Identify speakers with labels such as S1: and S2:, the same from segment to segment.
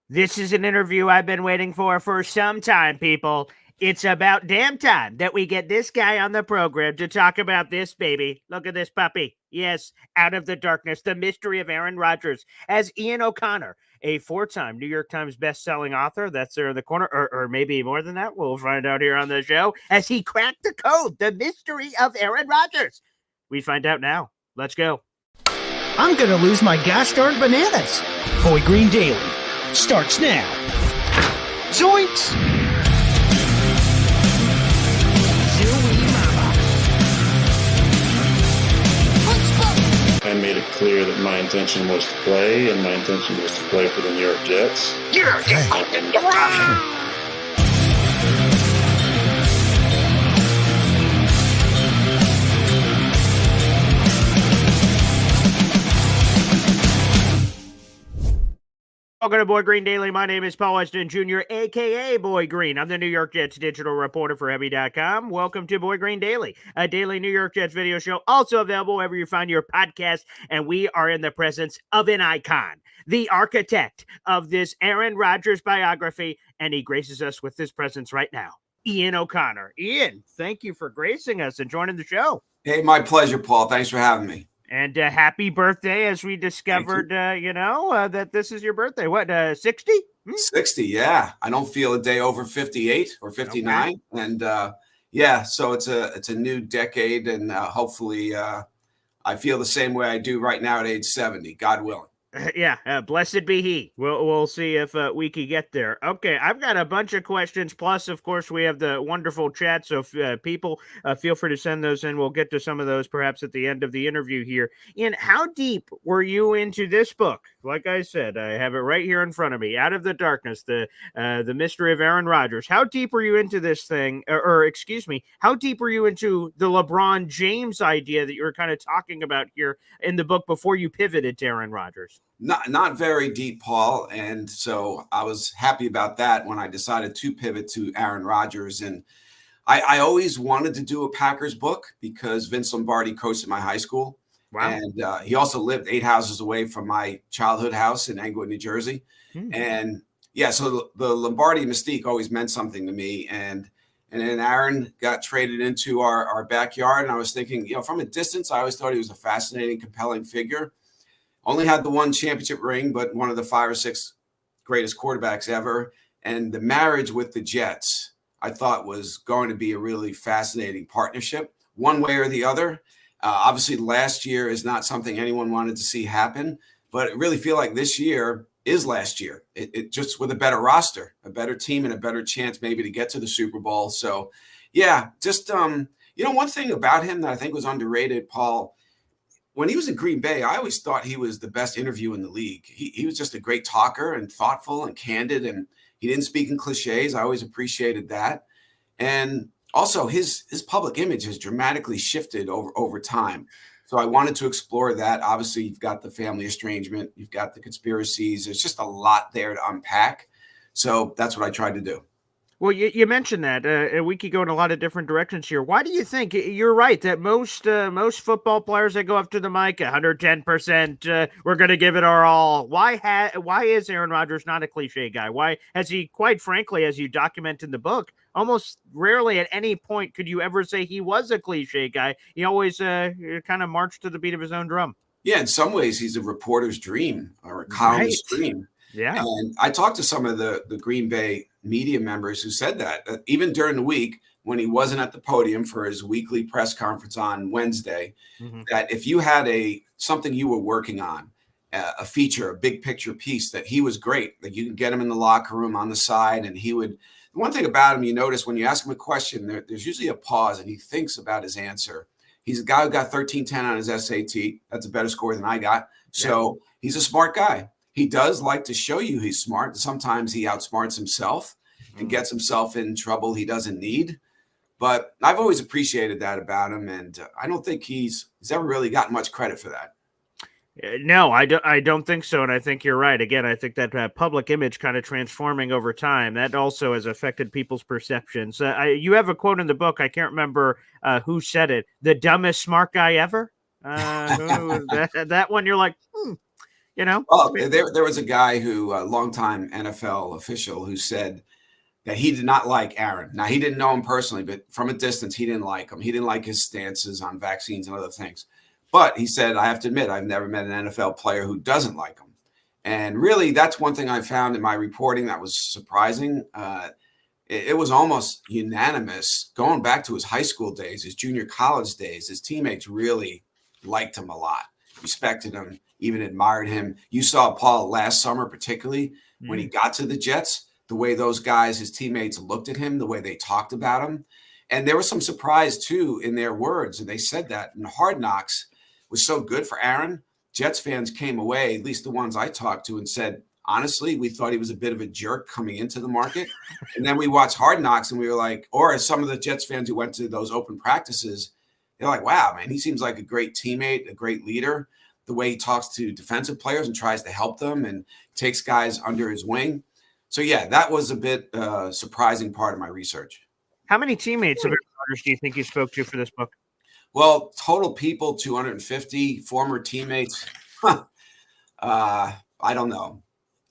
S1: This is an interview I've been waiting for some time, people. It's about damn time that we get this guy on the program to talk about this baby. Look at this puppy. Yes, Out of the Darkness, the mystery of Aaron Rodgers, as Ian O'Connor, a four-time New York Times best-selling author. That's there in the corner, or maybe more than that. We'll find out here on the show as he cracked the code, the mystery of Aaron Rodgers. We find out now. Let's go.
S2: I'm gonna lose my gosh darn bananas. Boy Green Daily starts now. Zoinks!
S3: I made it clear that my intention was to play, and my intention was to play for the New York Jets.
S1: Welcome to Boy Green Daily. My name is Paul Weston Jr., a.k.a. Boy Green. I'm the New York Jets digital reporter for Heavy.com. Welcome to Boy Green Daily, a daily New York Jets video show, also available wherever you find your podcast. And we are in the presence of an icon, the architect of this Aaron Rodgers biography, and he graces us with his presence right now, Ian O'Connor. Ian, thank you for gracing us and joining the show.
S4: Hey, my pleasure, Paul. Thanks for having me.
S1: And happy birthday, as we discovered, that this is your birthday. What, 60?
S4: 60, yeah. I don't feel a day over 58 or 59. Okay. And so it's a new decade, and hopefully I feel the same way I do right now at age 70, God willing.
S1: Blessed be he. We'll see if we can get there. Okay, I've got a bunch of questions. Plus, of course, we have the wonderful chat. So people, feel free to send those in. We'll get to some of those perhaps at the end of the interview here. Ian, how deep were you into this book? Like I said, I have it right here in front of me. Out of the Darkness, the mystery of Aaron Rodgers. How deep were you into this thing? How deep were you into the LeBron James idea that you were kind of talking about here in the book before you pivoted to Aaron Rodgers?
S4: Not very deep, Paul. And so I was happy about that when I decided to pivot to Aaron Rodgers. And I always wanted to do a Packers book because Vince Lombardi coached at my high school. Wow. And he also lived 8 houses away from my childhood house in Englewood, New Jersey. And so the Lombardi mystique always meant something to me. And then Aaron got traded into our backyard. And I was thinking, from a distance, I always thought he was a fascinating, compelling figure. Only had the one championship ring, but one of the 5 or 6 greatest quarterbacks ever. And the marriage with the Jets, I thought was going to be a really fascinating partnership, one way or the other. Obviously, last year is not something anyone wanted to see happen, but I really feel like this year is last year. It just with a better roster, a better team, and a better chance maybe to get to the Super Bowl. So, one thing about him that I think was underrated, Paul, when he was in Green Bay, I always thought he was the best interview in the league. He was just a great talker and thoughtful and candid, and he didn't speak in cliches. I always appreciated that. And also his public image has dramatically shifted over time. So I wanted to explore that. Obviously, you've got the family estrangement, you've got the conspiracies. There's just a lot there to unpack. So that's what I tried to do.
S1: Well, you mentioned that we could go in a lot of different directions here. Why do you think you're right that most football players that go up to the mic, 110%, we're going to give it our all? Why is Aaron Rodgers not a cliche guy? Why has he, quite frankly, as you document in the book, almost rarely at any point could you ever say he was a cliche guy? He always kind of marched to the beat of his own drum.
S4: Yeah, in some ways, he's a reporter's dream or a columnist's dream.
S1: Yeah.
S4: And I talked to some of the Green Bay media members who said that even during the week when he wasn't at the podium for his weekly press conference on Wednesday, that if you had something you were working on, a feature, a big picture piece, that he was great, that you could get him in the locker room on the side. And he would, one thing about him, you notice when you ask him a question, there's usually a pause and he thinks about his answer. He's a guy who got 1310 on his SAT. That's a better score than I got. So he's a smart guy. He does like to show you he's smart. Sometimes he outsmarts himself and gets himself in trouble he doesn't need. But I've always appreciated that about him, and I don't think he's ever really gotten much credit for that.
S1: No, I don't think so, and I think you're right. Again, I think that public image kind of transforming over time, that also has affected people's perceptions. You have a quote in the book, I can't remember who said it, the dumbest smart guy ever? That one, you're like, You know,
S4: Well, there was a guy who, a longtime NFL official, who said that he did not like Aaron. Now, he didn't know him personally, but from a distance, he didn't like him. He didn't like his stances on vaccines and other things. But he said, I have to admit, I've never met an NFL player who doesn't like him. And really, that's one thing I found in my reporting that was surprising. It was almost unanimous going back to his high school days, his junior college days. His teammates really liked him a lot, respected him, even admired him. You saw Paul last summer, particularly when he got to the Jets, the way those guys, his teammates, looked at him, the way they talked about him. And there was some surprise, too, in their words. And they said that in Hard Knocks was so good for Aaron. Jets fans came away, at least the ones I talked to, and said, honestly, we thought he was a bit of a jerk coming into the market. And then we watched Hard Knocks and we were like, or as some of the Jets fans who went to those open practices, they're like, wow, man, he seems like a great teammate, a great leader. The way he talks to defensive players and tries to help them and takes guys under his wing. So, yeah, that was a bit surprising part of my research.
S1: How many teammates of Aaron Rodgers do you think you spoke to for this book?
S4: Well, total people, 250. Former teammates, I don't know.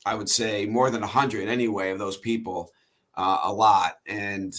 S4: I would say more than 100 anyway of those people, a lot. And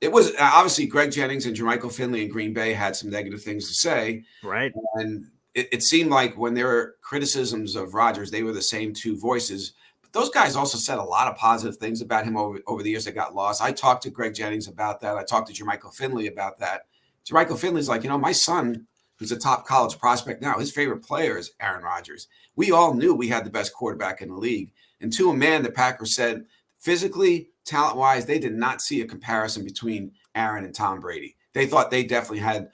S4: it was obviously Greg Jennings and Jermichael Finley in Green Bay had some negative things to say.
S1: Right.
S4: And it seemed like when there were criticisms of Rodgers, they were the same two voices. But those guys also said a lot of positive things about him over the years that got lost. I talked to Greg Jennings about that. I talked to Jermichael Finley about that. Jermichael Finley's like, my son, who's a top college prospect now, his favorite player is Aaron Rodgers. We all knew we had the best quarterback in the league. And to a man, the Packers said, physically, talent-wise, they did not see a comparison between Aaron and Tom Brady. They thought they definitely had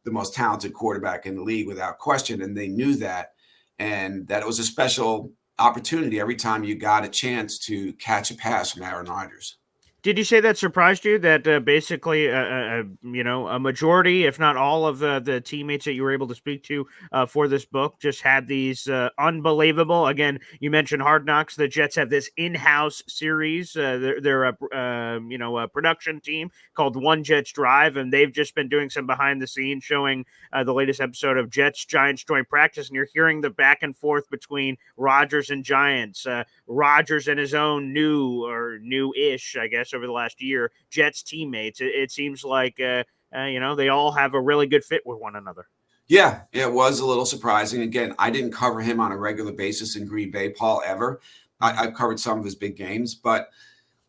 S4: the most talented quarterback in the league without question, and they knew that, and that it was a special opportunity every time you got a chance to catch a pass from Aaron Rodgers.
S1: Did you say that surprised you that basically, a majority, if not all of the teammates that you were able to speak to for this book just had these unbelievable, again, you mentioned Hard Knocks, the Jets have this in-house series, they're a production team called One Jets Drive, and they've just been doing some behind the scenes showing the latest episode of Jets Giants joint practice, and you're hearing the back and forth between Rodgers and Giants, Rodgers and his own new-ish, I guess, over the last year, Jets teammates. It seems like, they all have a really good fit with one another.
S4: Yeah, it was a little surprising. Again, I didn't cover him on a regular basis in Green Bay, Paul, ever. I've covered some of his big games, but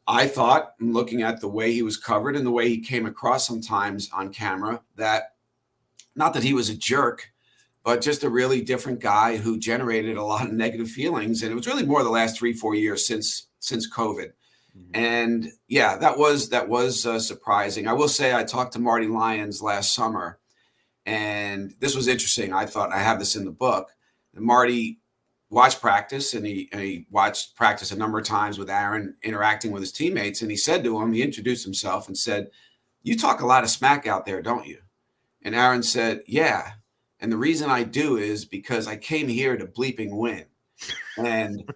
S4: I thought, looking at the way he was covered and the way he came across sometimes on camera, that not that he was a jerk, but just a really different guy who generated a lot of negative feelings. And it was really more the last 3-4 years since COVID. And yeah, that was surprising. I will say I talked to Marty Lyons last summer, and this was interesting. I thought I have this in the book. Marty watched practice, and he watched practice a number of times with Aaron interacting with his teammates. And he said to him, he introduced himself and said, "You talk a lot of smack out there, don't you?" And Aaron said, "Yeah. And the reason I do is because I came here to bleeping win. And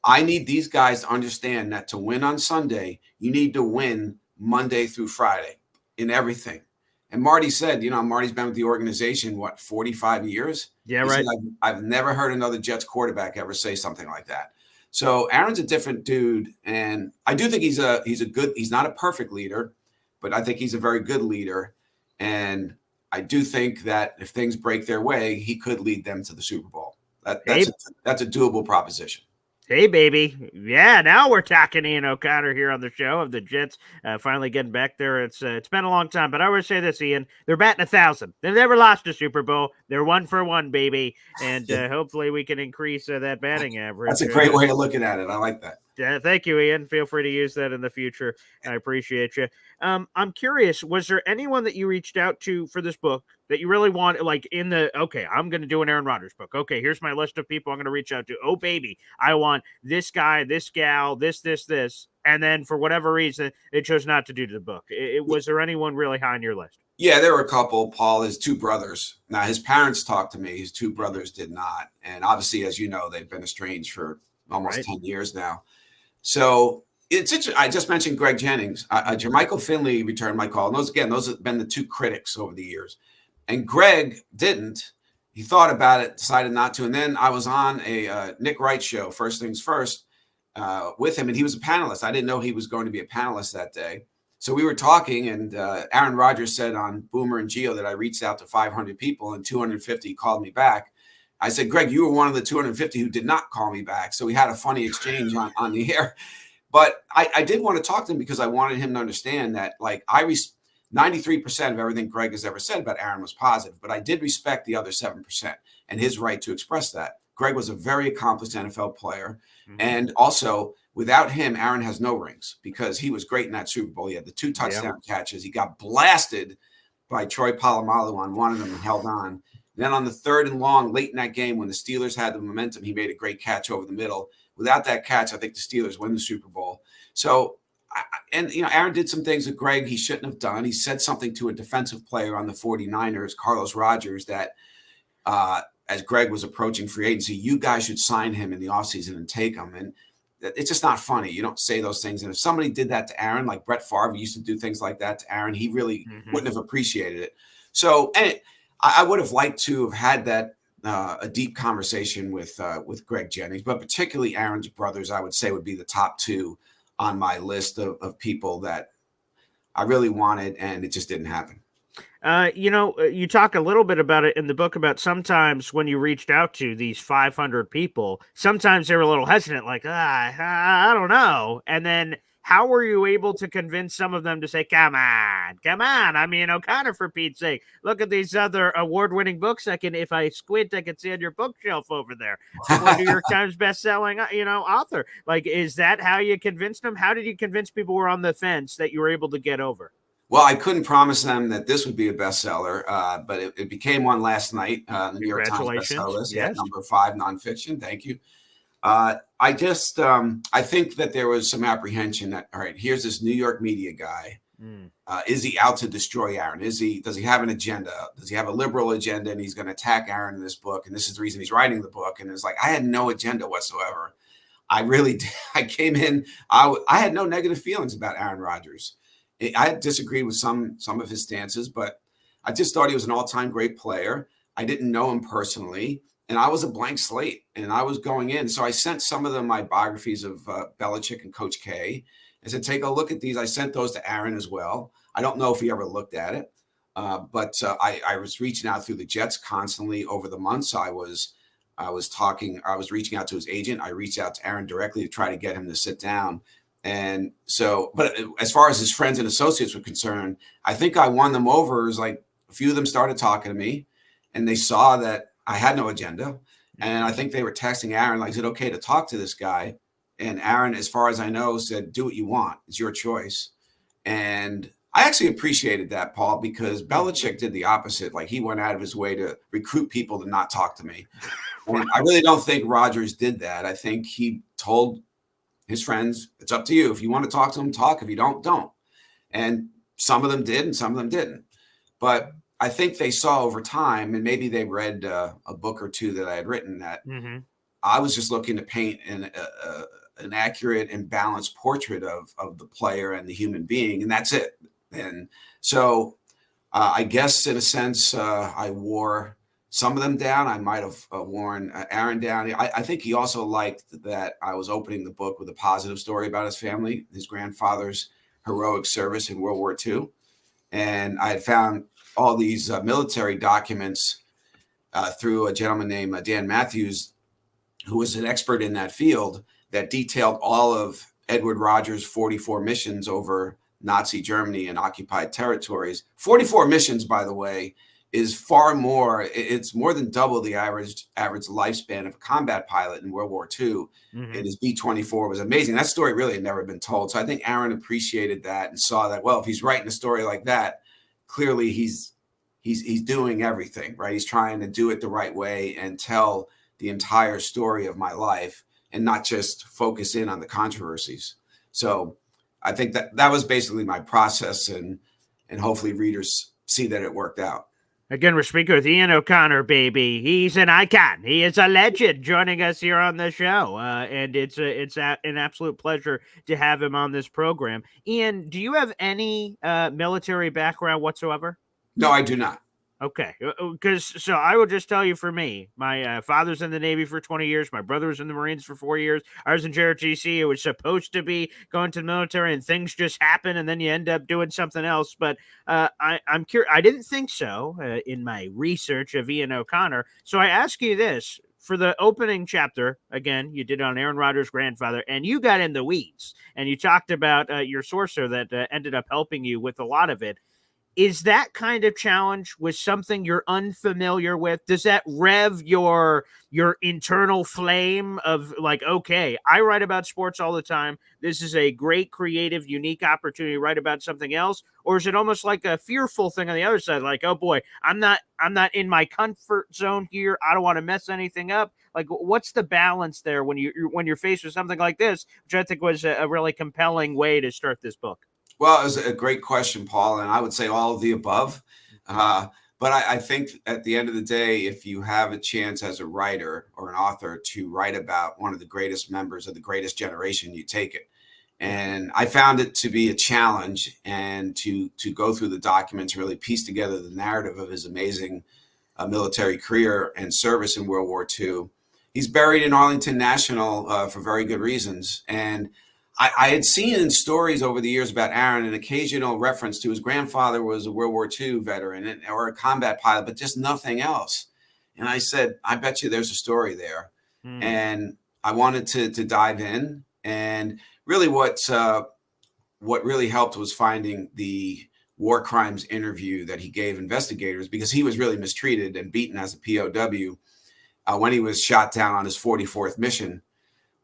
S4: I need these guys to understand that to win on Sunday, you need to win Monday through Friday in everything." And Marty said, Marty's been with the organization, 45 years?
S1: Yeah,
S4: He
S1: right.
S4: said, I've never heard another Jets quarterback ever say something like that. So Aaron's a different dude. And I do think he's not a perfect leader, but I think he's a very good leader. And I do think that if things break their way, he could lead them to the Super Bowl. That's a doable proposition.
S1: Hey, baby. Yeah, now we're talking Ian O'Connor here on the show of the Jets finally getting back there. It's been a long time, but I always say this, Ian. They're batting 1,000. They've never lost a Super Bowl. They're 1-for-1, baby. And hopefully we can increase that batting average.
S4: That's a great way of looking at it. I like that.
S1: Thank you, Ian. Feel free to use that in the future. I appreciate you. I'm curious, was there anyone that you reached out to for this book that you really want, like okay, I'm going to do an Aaron Rodgers book. Okay, here's my list of people I'm going to reach out to. Oh, baby, I want this guy, this gal, this. And then for whatever reason, they chose not to do the book. Was there anyone really high on your list?
S4: Yeah, there were a couple. Paul, his two brothers. Now, his parents talked to me. His two brothers did not. And obviously, as you know, they've been estranged for almost 10 years now. So it's interesting. I just mentioned Greg Jennings. Jermichael Finley returned my call. And those have been the two critics over the years. And Greg didn't. he thought about it, decided not to. And then I was on a Nick Wright show, First Things First, with him, and he was a panelist. I didn't know he was going to be a panelist that day. So we were talking, and Aaron Rodgers said on Boomer and Geo that I reached out to 500 people and 250 called me back. I said, Greg, you were one of the 250 who did not call me back. So we had a funny exchange on the air. But I did want to talk to him because I wanted him to understand that, like, 93% of everything Greg has ever said about Aaron was positive, but I did respect the other 7% and his right to express that. Greg was a very accomplished NFL player. Mm-hmm. And also, without him, Aaron has no rings because he was great in that Super Bowl. He had the 2 touchdown catches. He got blasted by Troy Polamalu on one of them and held on. Then on the 3rd and long, late in that game, when the Steelers had the momentum, he made a great catch over the middle. Without that catch, I think the Steelers win the Super Bowl. So, Aaron did some things with Greg he shouldn't have done. He said something to a defensive player on the 49ers, Carlos Rodgers, that as Greg was approaching free agency, you guys should sign him in the offseason and take him. And it's just not funny. You don't say those things. And if somebody did that to Aaron, like Brett Favre used to do things like that to Aaron, he really wouldn't have appreciated it. So, I would have liked to have had that a deep conversation with Greg Jennings, but particularly Aaron's brothers, I would say would be the top 2 on my list of people that I really wanted, and it just didn't happen.
S1: You talk a little bit about it in the book about sometimes when you reached out to these 500 people, sometimes they were a little hesitant, like, I don't know. And then how were you able to convince some of them to say, come on? I mean, O'Connor, for Pete's sake, look at these other award-winning books. If I squint, I can see on your bookshelf over there. One New York Times best-selling, author. Like, is that how you convinced them? How did you convince people who were on the fence that you were able to get over?
S4: Well, I couldn't promise them that this would be a bestseller, but it became one last night. The New York Times bestseller list, yes. Number 5 nonfiction. Thank you. I think that there was some apprehension that, all right, here's this New York media guy. Is he out to destroy Aaron? Does he have an agenda? Does he have a liberal agenda? And he's going to attack Aaron in this book. And this is the reason he's writing the book. And it's like, I had no agenda whatsoever. I really did. I came in, I had no negative feelings about Aaron Rodgers. I disagreed with some of his stances, but I just thought he was an all-time great player. I didn't know him personally. And I was a blank slate, and I was going in. So I sent some of them my biographies of Belichick and Coach K. I said, take a look at these. I sent those to Aaron as well. I don't know if he ever looked at it, but I was reaching out through the Jets constantly over the months. I was reaching out to his agent. I reached out to Aaron directly to try to get him to sit down. And so, but as far as his friends and associates were concerned, I think I won them over. It was like a few of them started talking to me, and they saw that I had no agenda. And I think they were texting Aaron, like, is it okay to talk to this guy? And Aaron, as far as I know, said, do what you want. It's your choice. And I actually appreciated that, Paul, because Belichick did the opposite. Like, he went out of his way to recruit people to not talk to me. And I really don't think Rodgers did that. I think he told his friends, it's up to you. If you want to talk to them, talk. If you don't. And some of them did and some of them didn't. But I think they saw over time, and maybe they read a book or two that I had written, that I was just looking to paint an accurate and balanced portrait of the player and the human being, and that's it. And so I guess in a sense, I wore some of them down. I might have worn Aaron down. I think he also liked that I was opening the book with a positive story about his family, his grandfather's heroic service in World War II. And I had found all these military documents through a gentleman named Dan Matthews, who was an expert in that field, that detailed all of Edward Rodgers' 44 missions over Nazi Germany and occupied territories. 44 missions, by the way, is far more. It's more than double the average lifespan of a combat pilot in World War II. And his B-24 was amazing. That story really had never been told. So I think Aaron appreciated that and saw that, well, if he's writing a story like that, clearly he's doing everything right. He's trying to do it the right way and tell the entire story of my life and not just focus in on the controversies. So I think that was basically my process, and hopefully readers see that it worked out.
S1: Again, we're speaking with Ian O'Connor, baby. He's an icon. He is a legend joining us here on the show. And it's an absolute pleasure to have him on this program. Ian, do you have any military background whatsoever?
S4: No, I do not.
S1: Okay, because so I will just tell you, for me, my father's in the Navy for 20 years. My brother was in the Marines for 4 years. I was in JRTC. It was supposed to be going to the military, and things just happen, and then you end up doing something else. But I'm curious. I didn't think so in my research of Ian O'Connor. So I ask you this. For the opening chapter, again, you did on Aaron Rodgers' grandfather, and you got in the weeds, and you talked about your sorcerer that ended up helping you with a lot of it. Is that kind of challenge with something you're unfamiliar with? Does that rev your internal flame of like, okay, I write about sports all the time. This is a great, creative, unique opportunity to write about something else? Or is it almost like a fearful thing on the other side? Like, oh boy, I'm not in my comfort zone here. I don't want to mess anything up. Like, what's the balance there when you're faced with something like this, which I think was a really compelling way to start this book?
S4: Well, it was a great question, Paul, and I would say all of the above. But I think at the end of the day, if you have a chance as a writer or an author to write about one of the greatest members of the greatest generation, you take it. And I found it to be a challenge, and to go through the documents, really piece together the narrative of his amazing military career and service in World War II. He's buried in Arlington National for very good reasons. And I had seen in stories over the years about Aaron an occasional reference to his grandfather was a World War II veteran or a combat pilot, but just nothing else. And I said, I bet you there's a story there. And I wanted to dive in. And really what really helped was finding the war crimes interview that he gave investigators, because he was really mistreated and beaten as a POW when he was shot down on his 44th mission.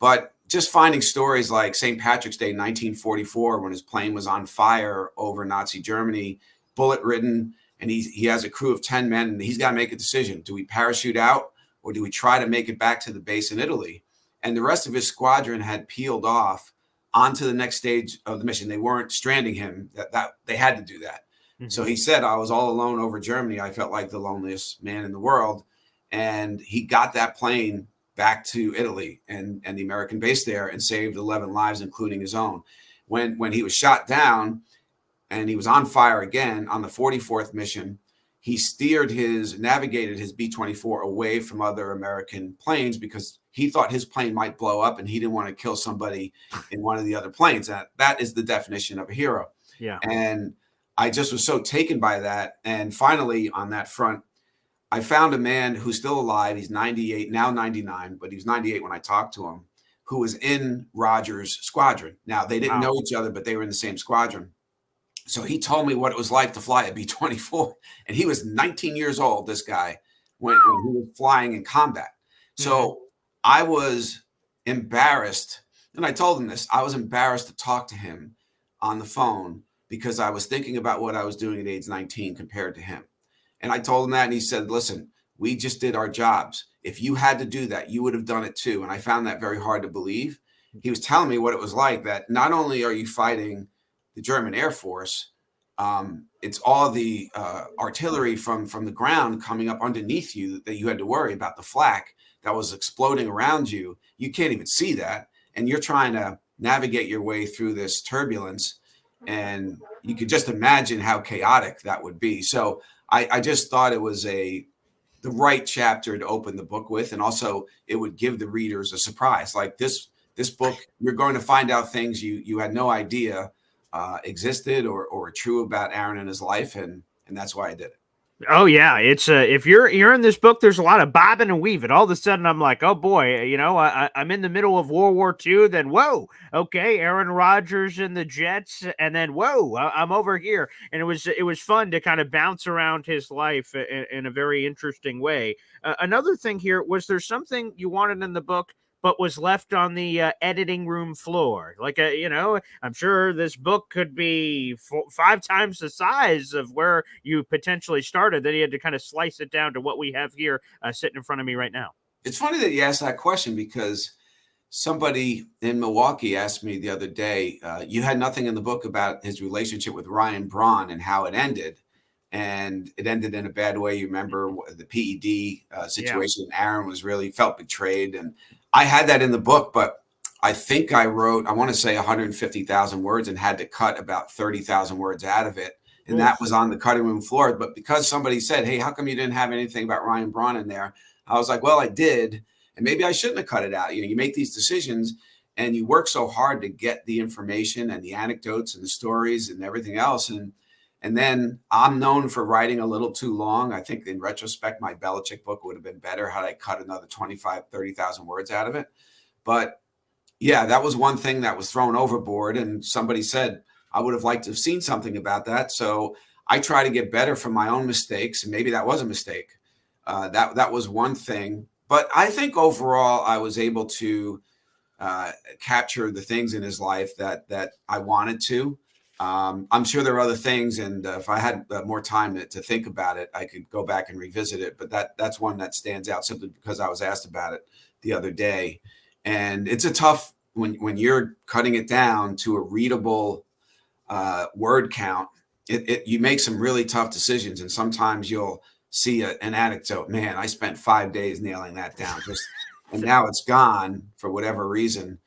S4: But just finding stories like St. Patrick's Day, 1944, when his plane was on fire over Nazi Germany, bullet ridden, and he has a crew of 10 men, and he's got to make a decision. Do we parachute out, or do we try to make it back to the base in Italy? And the rest of his squadron had peeled off onto the next stage of the mission. They weren't stranding him. That they had to do that. So he said, I was all alone over Germany. I felt like the loneliest man in the world. And he got that plane back to Italy and the American base there, and saved 11 lives, including his own. When he was shot down and he was on fire again on the 44th mission, he navigated his B-24 away from other American planes, because he thought his plane might blow up and he didn't want to kill somebody in one of the other planes. That is the definition of a hero.
S1: Yeah.
S4: And I just was so taken by that. And finally, on that front, I found a man who's still alive. He's 98, now 99, but he was 98 when I talked to him, who was in Rodgers' squadron. Now, they didn't know each other, but they were in the same squadron. So he told me what it was like to fly a B-24. And he was 19 years old, this guy, when he was flying in combat. So I was embarrassed. And I told him this. I was embarrassed to talk to him on the phone, because I was thinking about what I was doing at age 19 compared to him. And I told him that, and he said, listen, we just did our jobs. If you had to do that, you would have done it too. And I found that very hard to believe. He was telling me what it was like, that not only are you fighting the German Air Force, it's all the artillery from the ground coming up underneath you that you had to worry about, the flak that was exploding around you. You can't even see that. And you're trying to navigate your way through this turbulence. And you could just imagine how chaotic that would be. So I just thought it was the right chapter to open the book with. And also it would give the readers a surprise. Like this book, you're going to find out things you had no idea existed or were true about Aaron and his life. And that's why I did it.
S1: Oh yeah, it's if you're in this book, there's a lot of bobbing and weaving. All of a sudden, I'm like, oh boy, I'm in the middle of World War II. Then whoa, okay, Aaron Rodgers and the Jets, and then whoa, I'm over here, and it was fun to kind of bounce around his life in a very interesting way. Another thing here, was there something you wanted in the book but was left on the editing room floor? Like, I'm sure this book could be 5 times the size of where you potentially started. Then you had to kind of slice it down to what we have here sitting in front of me right now.
S4: It's funny that you asked that question, because somebody in Milwaukee asked me the other day, you had nothing in the book about his relationship with Ryan Braun and how it ended. And it ended in a bad way. You remember the PED situation. Yeah. Aaron was really felt betrayed. And I had that in the book, but I think I wrote, I want to say 150,000 words, and had to cut about 30,000 words out of it. and that was on the cutting room floor. But because somebody said, "Hey, how come you didn't have anything about Ryan Braun in there?" I was like, "Well, I did, and maybe I shouldn't have cut it out." You make these decisions, and you work so hard to get the information and the anecdotes and the stories and everything else, and then I'm known for writing a little too long. I think in retrospect, my Belichick book would have been better had I cut another 25, 30,000 words out of it. But yeah, that was one thing that was thrown overboard. And somebody said, I would have liked to have seen something about that. So I try to get better from my own mistakes. And maybe that was a mistake. That was one thing. But I think overall, I was able to capture the things in his life that I wanted to. I'm sure there are other things, and if I had more time to think about it, I could go back and revisit it. But that's one that stands out simply because I was asked about it the other day. And it's a tough when you're cutting it down to a readable word count. You make some really tough decisions, and sometimes you'll see an anecdote. Man, I spent 5 days nailing that down, and now it's gone for whatever reason.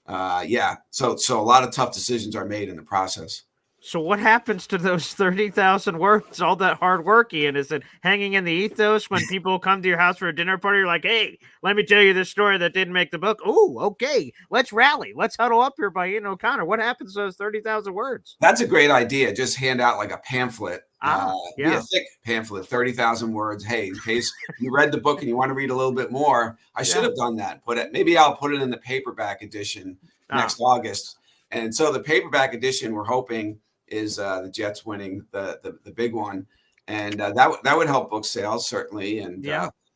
S4: So a lot of tough decisions are made in the process.
S1: So what happens to those 30,000 words, all that hard work, Ian? Is it hanging in the ethos when people come to your house for a dinner party? You're like, hey, let me tell you this story that didn't make the book. Oh, okay. Let's rally. Let's huddle up here by Ian O'Connor. What happens to those 30,000 words?
S4: That's a great idea. Just hand out like a pamphlet. Be a
S1: Yeah.
S4: thick pamphlet, 30,000 words. Hey, in case you read the book and you want to read a little bit more, I should have done that. Maybe I'll put it in the paperback edition next August. And so the paperback edition, we're hoping, is the Jets winning the big one, and that would help book sales certainly. And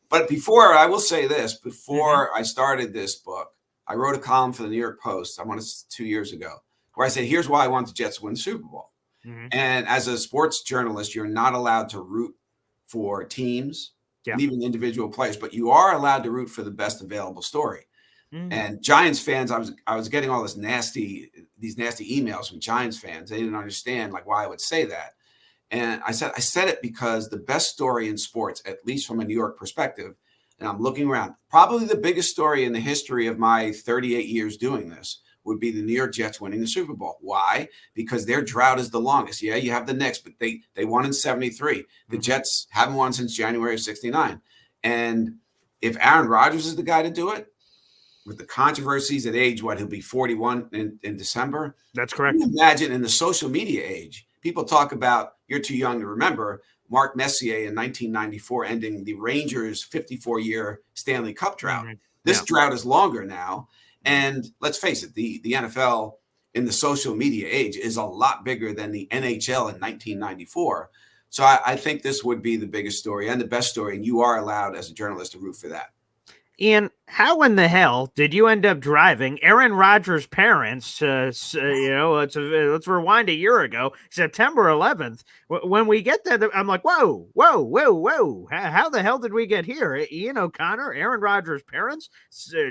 S4: but before, I will say this: before I started this book, I wrote a column for the New York Post. I want to 2 years ago, where I said, "Here's why I want the Jets to win the Super Bowl." And as a sports journalist, you're not allowed to root for teams and even individual players, but you are allowed to root for the best available story. And Giants fans, I was getting all these nasty emails from Giants fans. They didn't understand why I would say that. And I said it because the best story in sports, at least from a New York perspective, and I'm looking around, probably the biggest story in the history of my 38 years doing this would be the New York Jets winning the Super Bowl. Why? Because their drought is the longest. Yeah, you have the Knicks, but they won in 73. The Jets haven't won since January of 69. And if Aaron Rodgers is the guy to do it, with the controversies at age, he'll be 41 in December.
S1: That's correct.
S4: Can you imagine in the social media age, people talk about, you're too young to remember, Mark Messier in 1994 ending the Rangers' 54-year Stanley Cup drought. This drought is longer now. And let's face it, the NFL in the social media age is a lot bigger than the NHL in 1994. So I think this would be the biggest story and the best story. And you are allowed as a journalist to root for that.
S1: Ian, how in the hell did you end up driving Aaron Rodgers' parents? Let's rewind a year ago, September 11th. When we get there, I'm like, whoa. How the hell did we get here? Ian O'Connor, Aaron Rodgers' parents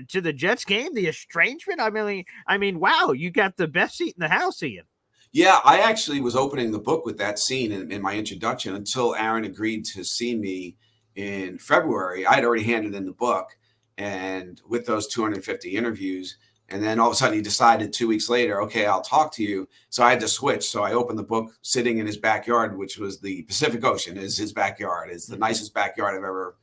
S1: to the Jets game, the estrangement. I mean, wow, you got the best seat in the house, Ian.
S4: Yeah, I actually was opening the book with that scene in my introduction until Aaron agreed to see me in February. I had already handed in the book. And with those 250 interviews, and then all of a sudden he decided 2 weeks later, okay, I'll talk to you. So I had to switch. So I opened the book sitting in his backyard, which was the Pacific Ocean is his backyard. It's the nicest backyard I've ever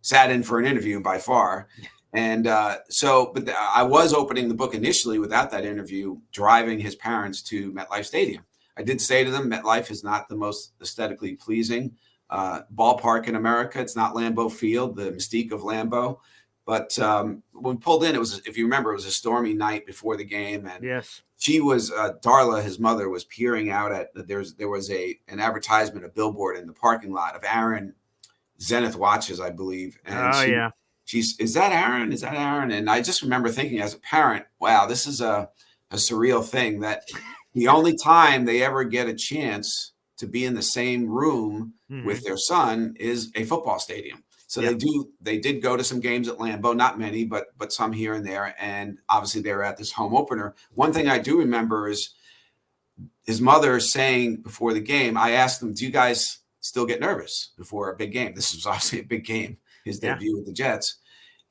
S4: sat in for an interview by far. And but I was opening the book initially without that interview, driving his parents to MetLife Stadium. I did say to them, MetLife is not the most aesthetically pleasing ballpark in America. It's not Lambeau Field, the mystique of Lambeau. But when we pulled in, if you remember, it was a stormy night before the game. And she was, Darla, his mother, was peering out at, there was an advertisement, a billboard in the parking lot of Aaron Zenith watches, I believe. And she's, is that Aaron? Is that Aaron? And I just remember thinking as a parent, wow, this is a surreal thing that the only time they ever get a chance to be in the same room with their son is a football stadium. So they did go to some games at Lambeau, not many, but some here and there. And obviously they were at this home opener. One thing I do remember is his mother saying before the game, I asked them, do you guys still get nervous before a big game? This was obviously a big game, his debut with the Jets.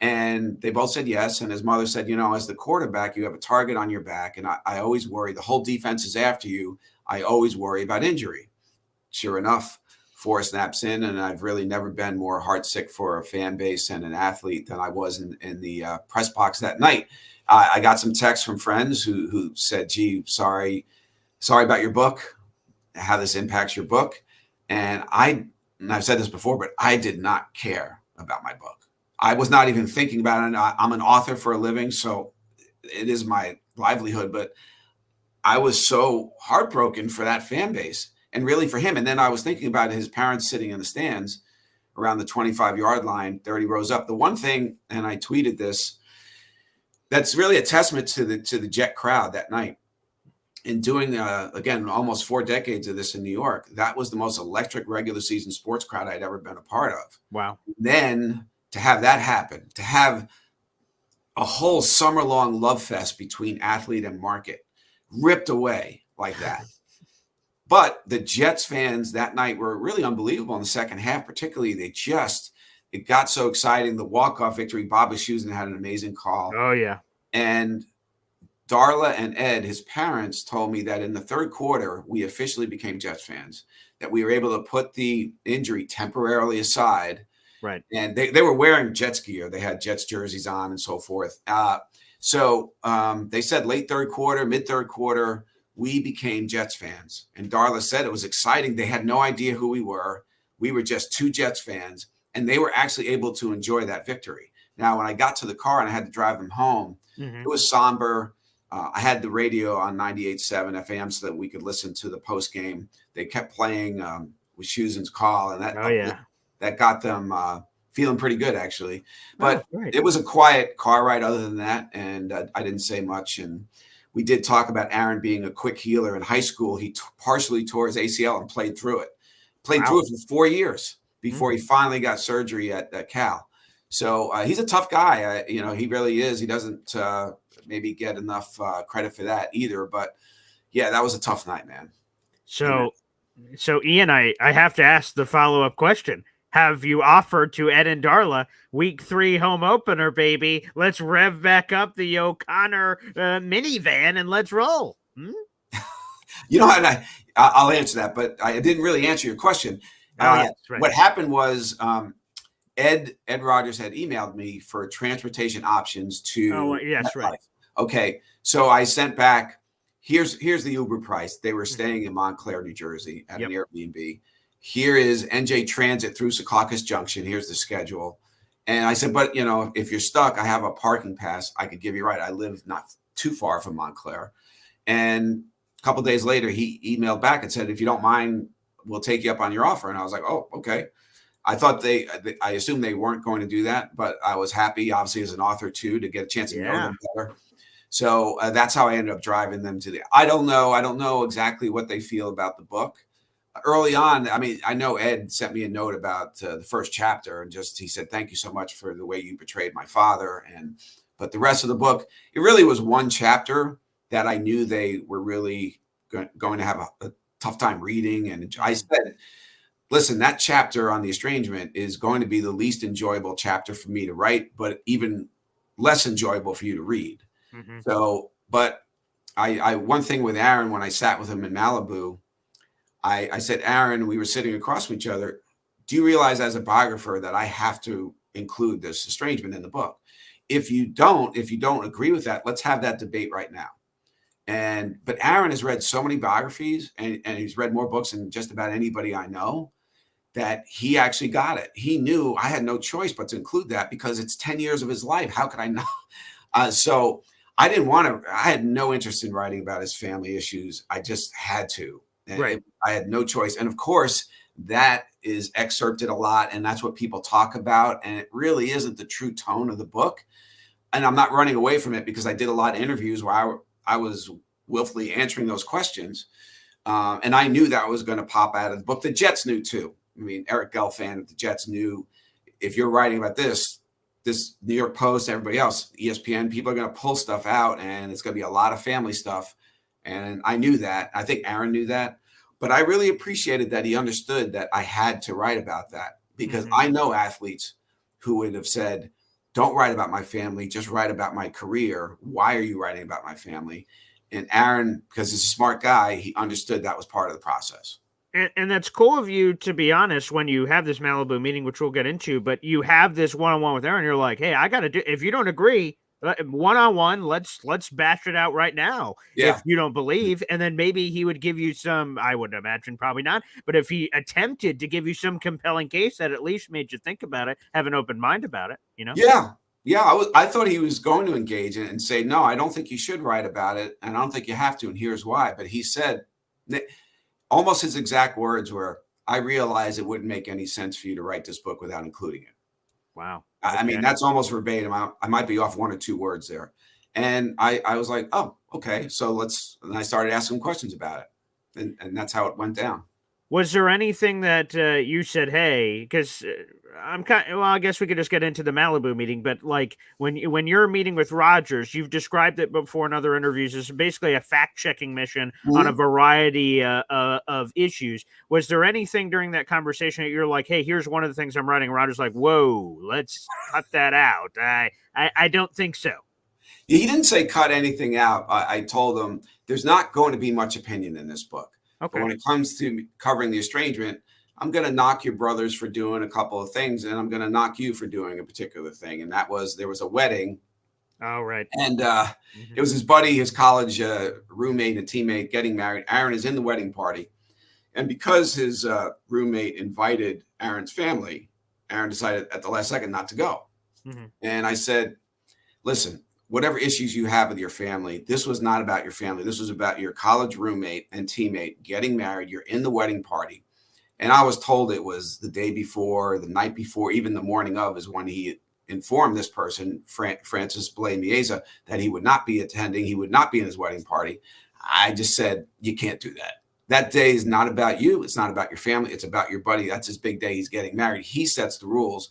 S4: And they both said yes. And his mother said, as the quarterback, you have a target on your back. And I always worry, the whole defense is after you. I always worry about injury. sure enough, 4 snaps in, and I've really never been more heartsick for a fan base and an athlete than I was in the press box that night. I got some texts from friends who said, "Gee, sorry about your book, how this impacts your book." And I've said this before, but I did not care about my book. I was not even thinking about it. I'm an author for a living, so it is my livelihood. But I was so heartbroken for that fan base and really for him. And then I was thinking about his parents sitting in the stands around the 25-yard line, 30 rows up. The one thing, and I tweeted this, that's really a testament to the Jet crowd that night. In doing, again, almost 4 decades of this in New York, that was the most electric regular season sports crowd I'd ever been a part of.
S1: Wow.
S4: Then to have that happen, to have a whole summer-long love fest between athlete and market ripped away like that. But the Jets fans that night were really unbelievable in the second half, particularly. It got so exciting. The walk-off victory, Bobby Schusen had an amazing call.
S1: Oh, yeah.
S4: And Darla and Ed, his parents, told me that in the third quarter, we officially became Jets fans, that we were able to put the injury temporarily aside.
S1: Right.
S4: And they were wearing Jets gear. They had Jets jerseys on and so forth. So they said late third quarter, mid third quarter, we became Jets fans. And Darla said it was exciting. They had no idea who we were. We were just 2 Jets fans, and they were actually able to enjoy that victory. Now, when I got to the car and I had to drive them home, it was somber. I had the radio on 98.7 FM so that we could listen to the post game. They kept playing with Schusen's call, and that got them feeling pretty good, actually. But it was a quiet car ride other than that, and I didn't say much. And we did talk about Aaron being a quick healer. In high school, he partially tore his ACL and played through it. Through it for 4 years before he finally got surgery at Cal. So he's a tough guy. He really is. He doesn't maybe get enough credit for that either. But yeah, that was a tough night, man.
S1: So Ian, I have to ask the follow-up question. Have you offered to Ed and Darla week 3 home opener, baby? Let's rev back up the O'Connor minivan and let's roll.
S4: I'll answer that, but I didn't really answer your question.
S1: Right.
S4: What happened was Ed Rodgers had emailed me for transportation options to.
S1: Oh, yes,
S4: MetLife.
S1: right.
S4: Okay, so I sent back. Here's the Uber price. They were staying in Montclair, New Jersey, at an Airbnb. Here is NJ Transit through Secaucus Junction. Here's the schedule. And I said, but if you're stuck, I have a parking pass. I could give you a ride. I live not too far from Montclair. And a couple of days later, he emailed back and said, if you don't mind, we'll take you up on your offer. And I was like, oh, okay. I thought I assumed they weren't going to do that, but I was happy, obviously, as an author too, to get a chance to know them better. So that's how I ended up driving them to I don't know exactly what they feel about the book. Early on, I know Ed sent me a note about the first chapter, and he said, thank you so much for the way you portrayed my father. But the rest of the book, it really was one chapter that I knew they were really going to have a tough time reading. And I said, listen, that chapter on the estrangement is going to be the least enjoyable chapter for me to write, but even less enjoyable for you to read. So, but I one thing with Aaron, when I sat with him in Malibu, I said, Aaron, we were sitting across from each other. Do you realize as a biographer that I have to include this estrangement in the book? If you don't agree with that, let's have that debate right now. But Aaron has read so many biographies and he's read more books than just about anybody I know, that he actually got it. He knew I had no choice but to include that because it's 10 years of his life. How could I not? So I didn't want to, I had no interest in writing about his family issues. I just had to. And I had no choice. And of course, that is excerpted a lot. And that's what people talk about. And it really isn't the true tone of the book. And I'm not running away from it because I did a lot of interviews where I was willfully answering those questions. And I knew that was going to pop out of the book. The Jets knew too. Eric Gelfand at the Jets knew if you're writing about this New York Post, everybody else, ESPN, people are going to pull stuff out and it's going to be a lot of family stuff. And I knew that. I think Aaron knew that. But I really appreciated that he understood that I had to write about that because I know athletes who would have said, don't write about my family, just write about my career. Why are you writing about my family? And Aaron, because he's a smart guy, he understood that was part of the process.
S1: And that's cool of you, to be honest, when you have this Malibu meeting, which we'll get into, but you have this one-on-one with Aaron. You're like, hey, I got to do, if you don't agree, one-on-one, let's bash it out right now.
S4: Yeah.
S1: If you don't believe, and then maybe he would give you some, I would imagine probably not, but if he attempted to give you some compelling case that at least made you think about it, have an open mind about it, you know?
S4: Yeah. Yeah. I thought he was going to engage and say, no, I don't think you should write about it. And I don't think you have to. And here's why. But he said, almost his exact words were, I realize it wouldn't make any sense for you to write this book without including it.
S1: Wow.
S4: Okay. I mean, that's almost verbatim. I might be off 1 or 2 words there. And I was like, oh, okay. So and I started asking questions about it. And that's how it went down.
S1: Was there anything that you said, hey, because I guess we could just get into the Malibu meeting, but like when you're meeting with Rodgers, you've described it before in other interviews as basically a fact-checking mission on a variety of issues. Was there anything during that conversation that you're like, hey, here's one of the things I'm writing? Rodgers like, whoa, let's cut that out. I don't think so.
S4: He didn't say cut anything out. I told him there's not going to be much opinion in this book. Okay. But when it comes to covering the estrangement, I'm going to knock your brothers for doing a couple of things, and I'm going to knock you for doing a particular thing. And that was, there was a wedding.
S1: Oh, right.
S4: And it was his buddy, his college roommate and teammate getting married. Aaron is in the wedding party. And because his roommate invited Aaron's family, Aaron decided at the last second not to go. Mm-hmm. And I said, listen, whatever issues you have with your family, this was not about your family. This was about your college roommate and teammate getting married. You're in the wedding party. And I was told it was the day before, the night before, even the morning of is when he informed this person, Francis Blay Mieza, that he would not be attending. He would not be in his wedding party. I just said, you can't do that. That day is not about you. It's not about your family. It's about your buddy. That's his big day. He's getting married. He sets the rules.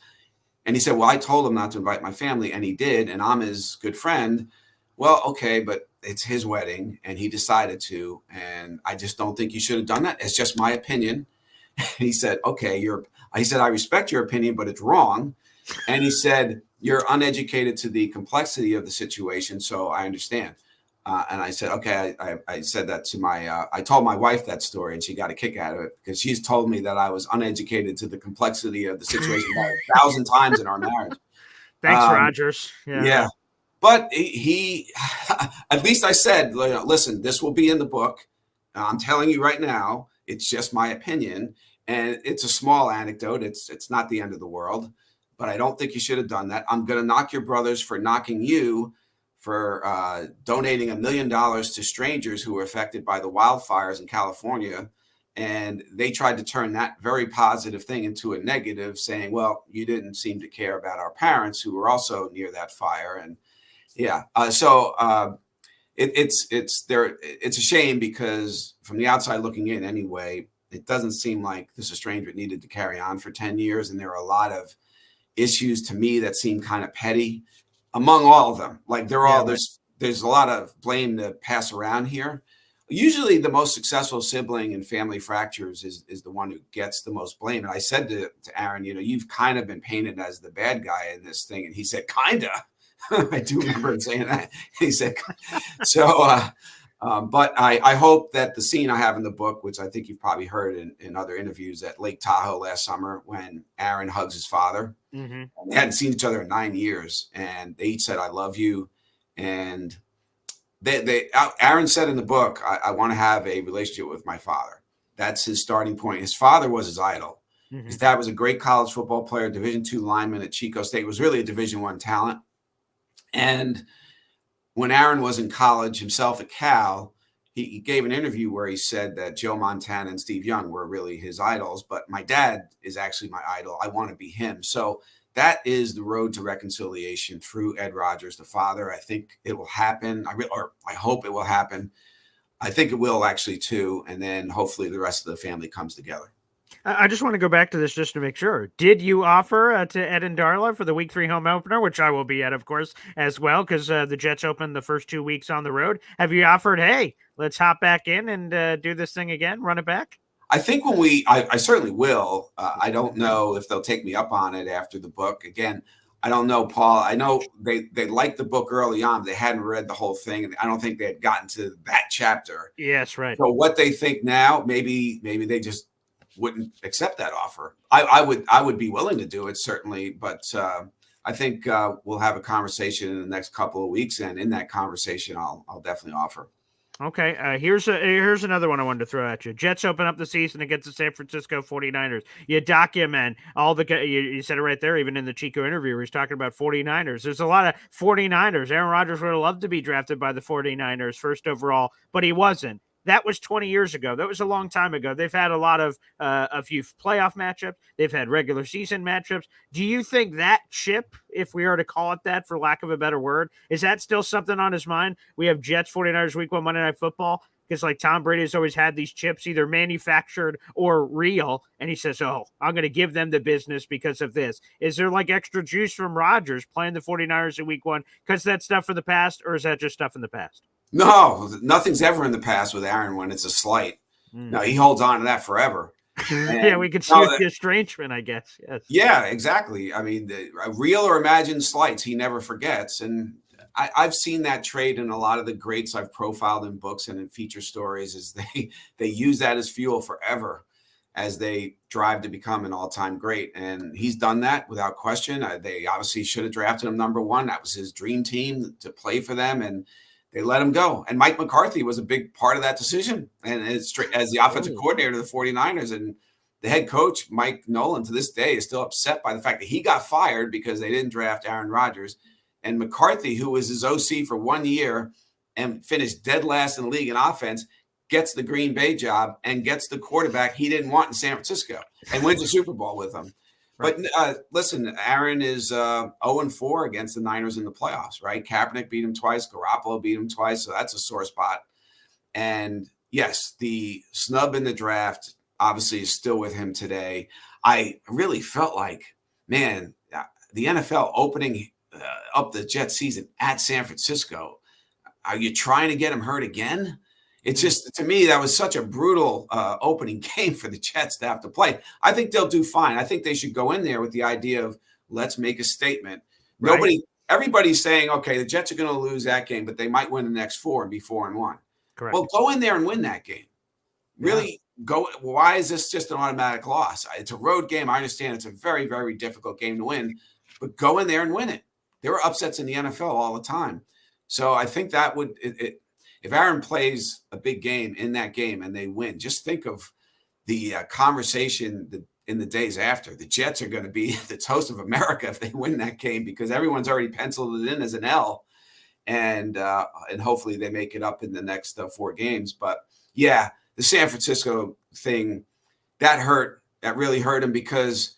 S4: And he said, well, I told him not to invite my family, and he did, and I'm his good friend. Well, okay, but it's his wedding, and he decided to, and I just don't think you should have done that. It's just my opinion. He said, okay, he said, I respect your opinion, but it's wrong. And he said, you're uneducated to the complexity of the situation, so I understand. And I said, okay, I said that to I told my wife that story, and she got a kick out of it because she's told me that I was uneducated to the complexity of the situation about 1,000 times in our marriage.
S1: Thanks, Rodgers.
S4: Yeah. But he at least I said, listen, this will be in the book. I'm telling you right now, it's just my opinion. And it's a small anecdote. It's not the end of the world, but I don't think you should have done that. I'm going to knock your brothers for knocking you for donating $1 million to strangers who were affected by the wildfires in California. And they tried to turn that very positive thing into a negative, saying, well, you didn't seem to care about our parents who were also near that fire. And yeah, it's a shame because from the outside looking in anyway, it doesn't seem like this estrangement needed to carry on for 10 years. And there are a lot of issues to me that seem kind of petty. Among all of them, like there's a lot of blame to pass around here. Usually the most successful sibling in family fractures is the one who gets the most blame. And I said to Aaron, you've kind of been painted as the bad guy in this thing. And he said, kinda. I do remember him saying that. He said, so, but I hope that the scene I have in the book, which I think you've probably heard in other interviews at Lake Tahoe last summer, when Aaron hugs his father, mm-hmm. They hadn't seen each other in 9 years, and they each said, I love you. And Aaron said in the book, I want to have a relationship with my father. That's his starting point. His father was his idol. Mm-hmm. His dad was a great college football player, Division II lineman at Chico State, was really a Division I talent. And when Aaron was in college himself at Cal, he gave an interview where he said that Joe Montana and Steve Young were really his idols, but my dad is actually my idol. I want to be him. So that is the road to reconciliation through Ed Rodgers, the father. I think it will happen. I hope it will happen. I think it will actually too. And then hopefully the rest of the family comes together.
S1: I just want to go back to this just to make sure. Did you offer to Ed and Darla for the Week 3 home opener, which I will be at, of course, as well, because the Jets open the first 2 weeks on the road. Have you offered, hey, let's hop back in and do this thing again, run it back?
S4: I think I certainly will. I don't know if they'll take me up on it after the book. Again, I don't know, Paul. I know they liked the book early on. But they hadn't read the whole thing. And I don't think they had gotten to that chapter.
S1: Yes, right.
S4: So what they think now, maybe they just wouldn't accept that offer. I would be willing to do it, certainly, but I think we'll have a conversation in the next couple of weeks, and in that conversation, I'll definitely offer.
S1: Okay, here's another one I wanted to throw at you. Jets open up the season against the San Francisco 49ers. You document all the you said it right there, even in the Chico interview where he's talking about 49ers. There's a lot of 49ers. Aaron Rodgers would have loved to be drafted by the 49ers first overall, but he wasn't. That was 20 years ago. That was a long time ago. They've had a few playoff matchups. They've had regular season matchups. Do you think that chip, if we are to call it that for lack of a better word, is that still something on his mind? We have Jets 49ers week 1 Monday Night Football because like Tom Brady has always had these chips either manufactured or real. And he says, oh, I'm going to give them the business because of this. Is there like extra juice from Rodgers playing the 49ers in week 1 because that's stuff from the past, or is that just stuff in the past?
S4: No, nothing's ever in the past with Aaron when it's a slight. No, he holds on to that forever.
S1: Yeah, we could see the estrangement, I guess. Yes.
S4: Yeah, exactly. I mean, real or imagined slights, he never forgets. And I've seen that trait in a lot of the greats I've profiled in books and in feature stories, is they use that as fuel forever as they drive to become an all-time great. And he's done that without question. They obviously should have drafted him number 1. That was his dream team to play for them. And they let him go. And Mike McCarthy was a big part of that decision. And as the offensive coordinator of the 49ers, and the head coach, Mike Nolan, to this day is still upset by the fact that he got fired because they didn't draft Aaron Rodgers. And McCarthy, who was his OC for 1 year and finished dead last in the league in offense, gets the Green Bay job and gets the quarterback he didn't want in San Francisco and wins the Super Bowl with them. Right. But listen, Aaron is 0-4 against the Niners in the playoffs, right? Kaepernick beat him twice. Garoppolo beat him twice. So that's a sore spot. And yes, the snub in the draft obviously is still with him today. I really felt like, man, the NFL opening up the Jets season at San Francisco. Are you trying to get him hurt again? It's just, to me, that was such a brutal opening game for the Jets to have to play. I think they'll do fine. I think they should go in there with the idea of let's make a statement. Right. Everybody's saying, okay, the Jets are going to lose that game, but they might win the next 4 and be 4-1.
S1: Correct.
S4: Well, go in there and win that game. Really go. Why is this just an automatic loss? It's a road game. I understand it's a very, very difficult game to win, but go in there and win it. There are upsets in the NFL all the time. So I think that would if Aaron plays a big game in that game and they win, just think of the conversation in the days after. The Jets are going to be the toast of America if they win that game, because everyone's already penciled it in as an L, and hopefully they make it up in the next 4 games. But yeah, the San Francisco thing, that hurt. That really hurt him because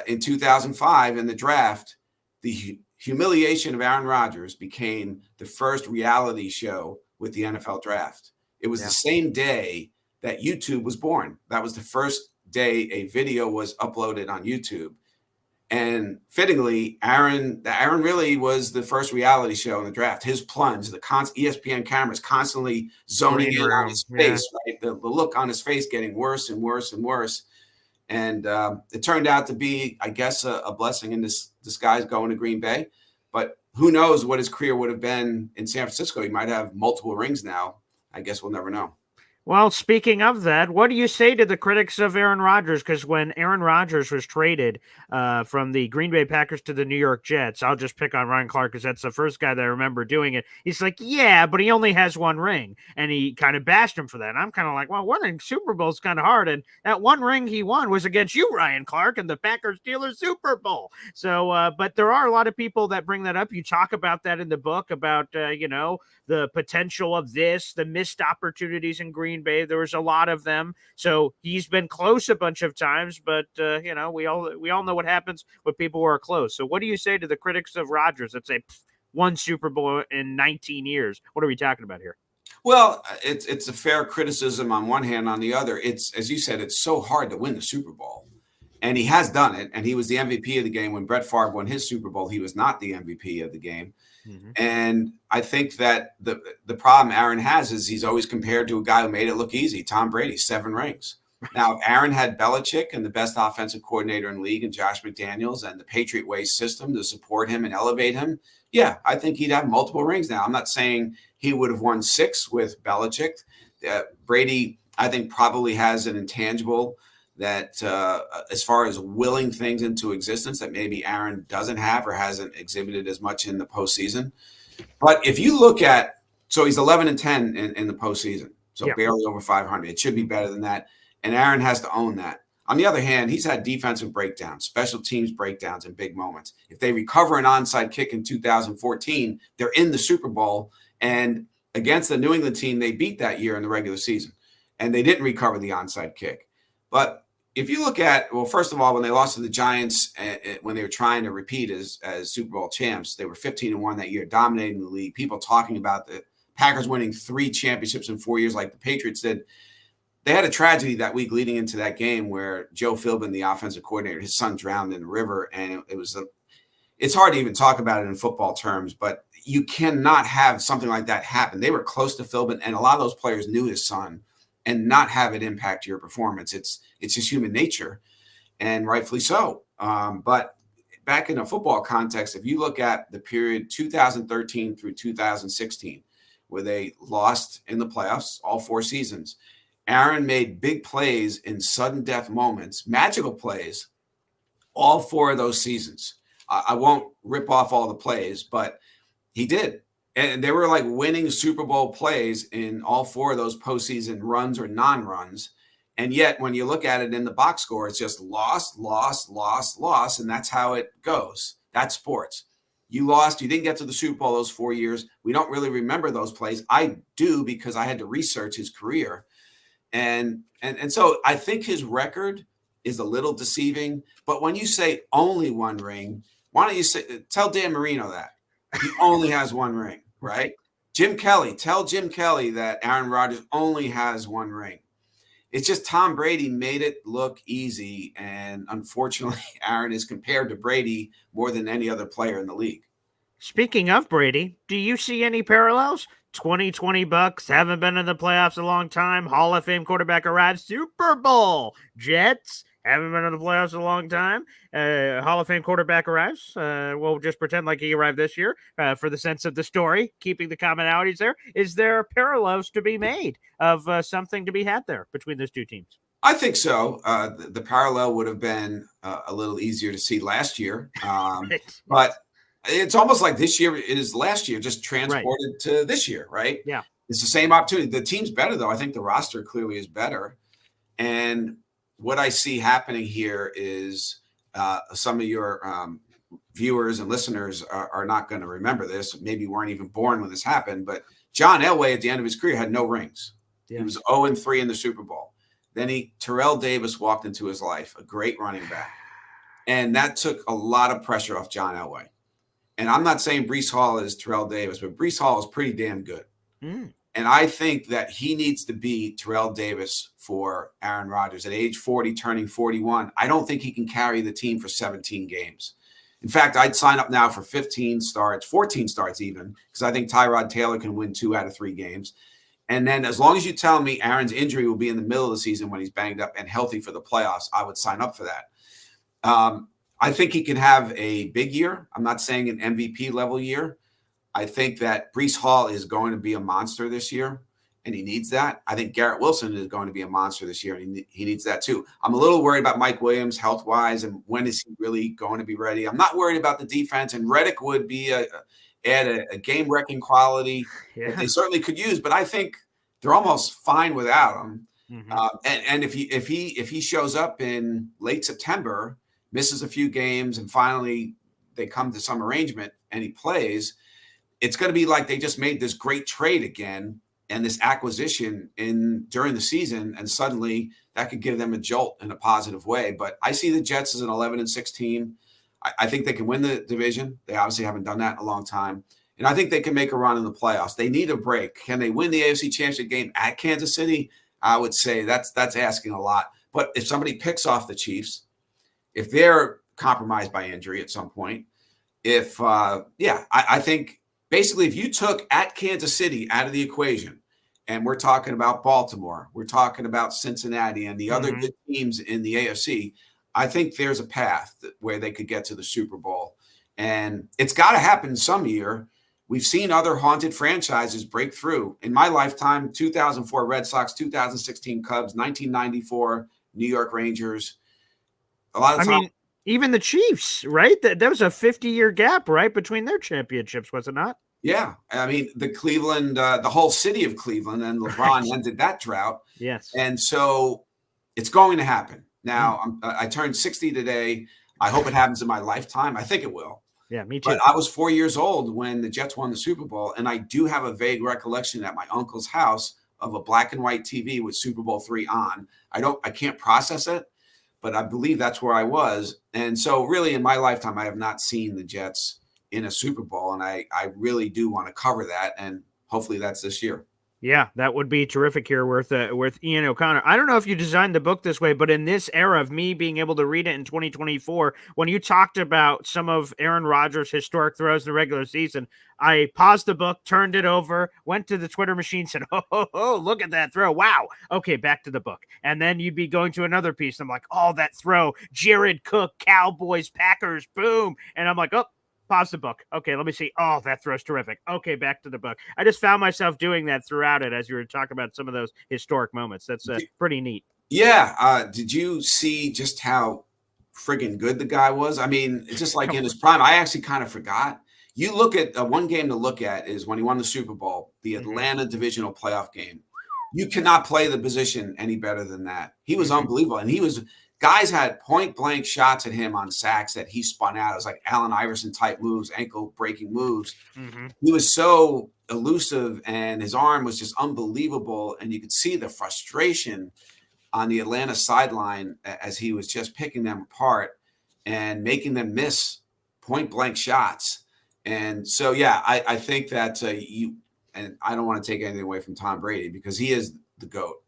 S4: in 2005 in the draft, the humiliation of Aaron Rodgers became the first reality show with the NFL draft. It was the same day that YouTube was born. That was the first day a video was uploaded on YouTube. And fittingly, Aaron really was the first reality show in the draft. His plunge, the ESPN cameras constantly zoning in on his face, right? The look on his face getting worse and worse and worse. And it turned out to be, I guess, a blessing in disguise going to Green Bay. But who knows what his career would have been in San Francisco? He might have multiple rings now. I guess we'll never know.
S1: Well, speaking of that, what do you say to the critics of Aaron Rodgers? Because when Aaron Rodgers was traded from the Green Bay Packers to the New York Jets, I'll just pick on Ryan Clark because that's the first guy that I remember doing it. He's like, yeah, but he only has 1 ring. And he kind of bashed him for that. And I'm kind of like, well, winning Super Bowl is kind of hard. And that 1 ring he won was against you, Ryan Clark, and the Packers-Steelers Super Bowl. So, but there are a lot of people that bring that up. You talk about that in the book about, the potential of this, the missed opportunities in Green Bay. There was a lot of them. So he's been close a bunch of times, but we all know what happens when people are close. So what do you say to the critics of Rodgers that say 1 Super Bowl in 19 years? What are we talking about here?
S4: Well, it's a fair criticism on one hand. On the other, it's, as you said, it's so hard to win the Super Bowl. And he has done it. And he was the MVP of the game. When Brett Favre won his Super Bowl, he was not the MVP of the game. Mm-hmm. And I think that the problem Aaron has is he's always compared to a guy who made it look easy, Tom Brady, 7 rings. Now, Aaron had Belichick and the best offensive coordinator in the league and Josh McDaniels and the Patriot Way system to support him and elevate him. Yeah, I think he'd have multiple rings now. I'm not saying he would have won 6 with Belichick. Brady, I think, probably has an intangible that as far as willing things into existence that maybe Aaron doesn't have or hasn't exhibited as much in the postseason. But if you look at, so he's 11-10 in the postseason, so barely over 500. It should be better than that. And Aaron has to own that. On the other hand, he's had defensive breakdowns, special teams breakdowns in big moments. If they recover an onside kick in 2014, they're in the Super Bowl. And against the New England team, they beat that year in the regular season. And they didn't recover the onside kick. But if you look at, well, first of all, when they lost to the Giants, when they were trying to repeat as Super Bowl champs, they were 15-1 that year, dominating the league. People talking about the Packers winning 3 championships in 4 years like the Patriots did. They had a tragedy that week leading into that game where Joe Philbin, the offensive coordinator, his son drowned in the river. And it's hard to even talk about it in football terms, but you cannot have something like that happen. They were close to Philbin, and a lot of those players knew his son, and not have it impact your performance. It's just human nature, and rightfully so. But back in a football context, if you look at the period 2013 through 2016, where they lost in the playoffs all 4 seasons, Aaron made big plays in sudden death moments, magical plays, all 4 of those seasons. I won't rip off all the plays, but he did. And they were like winning Super Bowl plays in all 4 of those postseason runs or non-runs. And yet, when you look at it in the box score, it's just loss, loss, loss, loss. And that's how it goes. That's sports. You lost. You didn't get to the Super Bowl those 4 years. We don't really remember those plays. I do, because I had to research his career. And so I think his record is a little deceiving. But when you say only 1 ring, why don't you tell Dan Marino that he only has 1 ring? Right? Jim Kelly, tell Jim Kelly that Aaron Rodgers only has 1 ring. It's just Tom Brady made it look easy. And unfortunately, Aaron is compared to Brady more than any other player in the league.
S1: Speaking of Brady, do you see any parallels? 2020 Bucks haven't been in the playoffs a long time. Hall of Fame quarterback arrives. Super Bowl. Jets haven't been in the playoffs a long time. Hall of Fame quarterback arrives. We'll just pretend like he arrived this year for the sense of the story, keeping the commonalities there. Is there parallels to be made of something to be had there between those 2 teams?
S4: I think so. The parallel would have been a little easier to see last year. But it's almost like this year is last year, just transported to this year, right?
S1: Yeah.
S4: It's the same opportunity. The team's better, though. I think the roster clearly is better. And what I see happening here is some of your viewers and listeners are not going to remember this. Maybe weren't even born when this happened. But John Elway, at the end of his career, had no rings. Yeah. He was 0-3 in the Super Bowl. Then Terrell Davis walked into his life, a great running back. And that took a lot of pressure off John Elway. And I'm not saying Breece Hall is Terrell Davis, but Breece Hall is pretty damn good. And I think that he needs to be Terrell Davis for Aaron Rodgers. At age 40, turning 41, I don't think he can carry the team for 17 games. In fact, I'd sign up now for 15 starts, 14 starts even, because I think Tyrod Taylor can win 2 out of 3 games. And then as long as you tell me Aaron's injury will be in the middle of the season when he's banged up and healthy for the playoffs, I would sign up for that. I think he can have a big year. I'm not saying an MVP level year. I think that Breece Hall is going to be a monster this year, and he needs that. I think Garrett Wilson is going to be a monster this year, and he needs that too. I'm a little worried about Mike Williams health-wise, and when is he really going to be ready? I'm not worried about the defense, and Reddick would be add a game-wrecking quality that they certainly could use, but I think they're almost fine without him. And if he shows up in late September, misses a few games, and finally they come to some arrangement and he plays, it's going to be like they just made this great trade again and this acquisition during the season, and suddenly that could give them a jolt in a positive way. But I see the Jets as an 11-6 team. I think they can win the division. They obviously haven't done that in a long time. And I think they can make a run in the playoffs. They need a break. Can they win the AFC Championship game at Kansas City? I would say that's asking a lot. But if somebody picks off the Chiefs, if they're compromised by injury at some point, I think basically if you took at Kansas City out of the equation, and we're talking about Baltimore, we're talking about Cincinnati and the other good teams in the AFC, I think there's a path where they could get to the Super Bowl. And it's got to happen some year. We've seen other haunted franchises break through. In my lifetime, 2004 Red Sox, 2016 Cubs, 1994 New York Rangers. A lot of
S1: I
S4: time.
S1: mean, even the Chiefs, right? That was a 50-year gap, right, between their championships, was it not?
S4: Yeah. I mean, the Cleveland, the whole city of Cleveland, and LeBron ended that drought.
S1: Yes.
S4: And so it's going to happen. Now,
S1: Mm.
S4: I turned 60 today. I hope it happens in my lifetime. I think it will.
S1: Yeah, me too.
S4: But I was 4 years old when the Jets won the Super Bowl, and I do have a vague recollection at my uncle's house of a black and white TV with Super Bowl III on. I can't process it, but I believe that's where I was. And so really in my lifetime, I have not seen the Jets in a Super Bowl, and I really do want to cover that, and hopefully that's this year.
S1: Yeah, that would be terrific here with Ian O'Connor. I don't know if you designed the book this way, but in this era of me being able to read it in 2024, when you talked about some of Aaron Rodgers' historic throws in the regular season, I paused the book, turned it over, went to the Twitter machine, said, oh, look at that throw. Wow. Okay, back to the book. And then you'd be going to another piece. I'm like, oh, that throw, Jared Cook, Cowboys, Packers, boom. And I'm like, oh, pause the book. Okay, let me see. Oh, that throw's terrific. Okay, back to the book. I just found myself doing that throughout it as you were talking about some of those historic moments. That's pretty neat.
S4: Yeah. Did you see just how friggin' good the guy was? I mean, it's just like in his prime. I actually kind of forgot. You look at one game to look at is when he won the Super Bowl, the Atlanta divisional playoff game. You cannot play the position any better than that. He was unbelievable. And guys had point blank shots at him on sacks that he spun out. It was like Allen Iverson type moves, ankle breaking moves. He was so elusive and his arm was just unbelievable. And you could see the frustration on the Atlanta sideline as he was just picking them apart and making them miss point blank shots. And so, yeah, I think that and I don't want to take anything away from Tom Brady because he is the GOAT.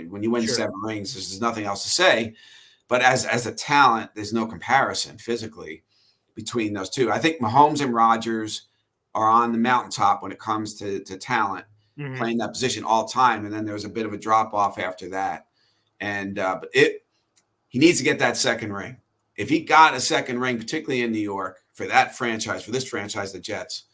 S4: When you win 7 rings, there's nothing else to say. But as a talent, there's no comparison physically between those two. I think Mahomes and Rodgers are on the mountaintop when it comes to talent, playing that position all time. And then there was a bit of a drop off after that. And but he needs to get that second ring. If he got a second ring, particularly in New York, for that franchise, for this franchise, the Jets,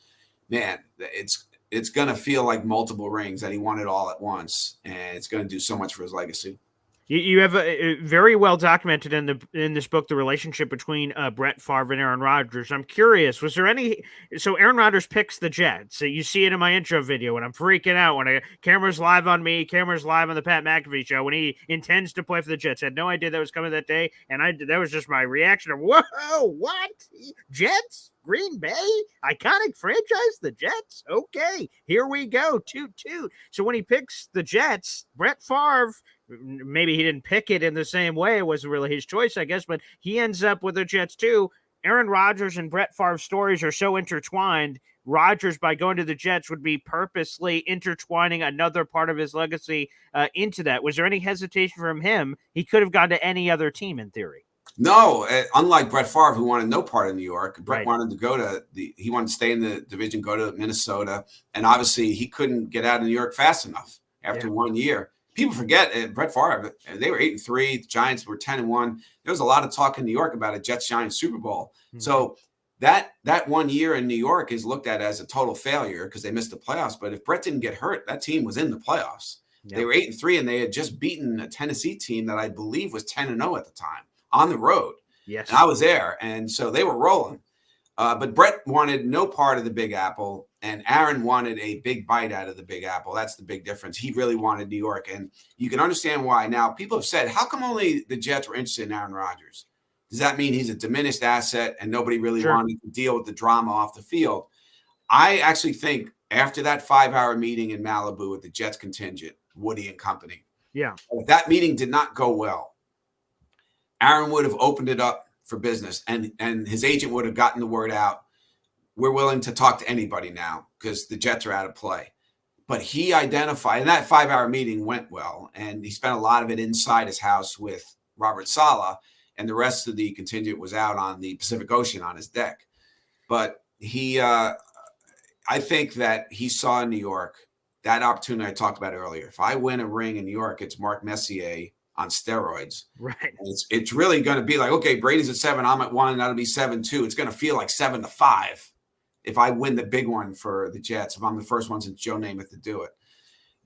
S4: man, it's going to feel like multiple rings that he won it all at once. And it's going to do so much for his legacy.
S1: You have a very well documented in this book the relationship between Brett Favre and Aaron Rodgers. I'm curious, was there any? So Aaron Rodgers picks the Jets. So you see it in my intro video when I'm freaking out when camera's live on me, camera's live on the Pat McAfee show when he intends to play for the Jets. I had no idea that was coming that day, and that was just my reaction of whoa, what Jets? Green Bay, iconic franchise, the Jets. Okay, here we go. Toot, toot. So when he picks the Jets, Brett Favre, maybe he didn't pick it in the same way. It wasn't really his choice, I guess, but he ends up with the Jets too. Aaron Rodgers and Brett Favre's stories are so intertwined. Rodgers, by going to the Jets, would be purposely intertwining another part of his legacy into that. Was there any hesitation from him? He could have gone to any other team in theory.
S4: No, unlike Brett Favre, who wanted no part of New York. Brett wanted to go to he wanted to stay in the division, go to Minnesota. And obviously he couldn't get out of New York fast enough after 1 year. People forget Brett Favre, they were 8-3. The Giants were 10-1. There was a lot of talk in New York about a Jets-Giants Super Bowl. So that 1 year in New York is looked at as a total failure because they missed the playoffs. But if Brett didn't get hurt, that team was in the playoffs. They were 8-3, and they had just beaten a Tennessee team that I believe was 10-0 at the time on the road.
S1: Yes.
S4: And I was there. And so they were rolling. But Brett wanted no part of the Big Apple, and Aaron wanted a big bite out of the Big Apple. That's the big difference. He really wanted New York, and you can understand why. Now, people have said, how come only the Jets were interested in Aaron Rodgers? Does that mean he's a diminished asset and nobody really wanted to deal with the drama off the field? I actually think after that 5-hour meeting in Malibu with the Jets contingent, Woody and company, if that meeting did not go well, Aaron would have opened it up for business, and his agent would have gotten the word out. We're willing to talk to anybody now because the Jets are out of play. But he identified, and that 5-hour meeting went well, and he spent a lot of it inside his house with Robert Saleh, and the rest of the contingent was out on the Pacific Ocean on his deck. But I think that he saw in New York that opportunity I talked about earlier. If I win a ring in New York, it's Mark Messier on steroids.
S1: Right.
S4: It's really going to be like, okay, Brady's at 7, I'm at 1, and that'll be 7-2. It's going to feel like 7-5 if I win the big one for the Jets, if I'm the first one since Joe Namath to do it.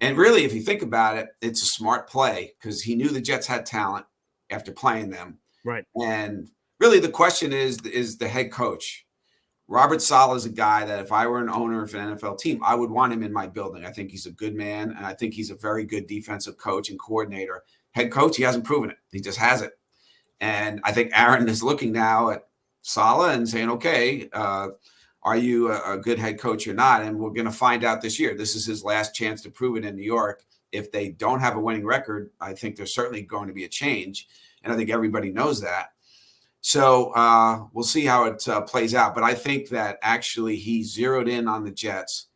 S4: And really, if you think about it, it's a smart play because he knew the Jets had talent. after playing them.
S1: Right.
S4: And really the question is the head coach. Robert Saleh is a guy that if I were an owner of an NFL team, I would want him in my building. I think he's a good man, and I think he's a very good defensive coach and coordinator. Head coach, he hasn't proven it. He just hasn't. And I think Aaron is looking now at Saleh and saying, okay, are you a good head coach or not? And we're going to find out this year. This is his last chance to prove it in New York. If they don't have a winning record, I think there's certainly going to be a change. And I think everybody knows that. So we'll see how it plays out. But I think that actually he zeroed in on the Jets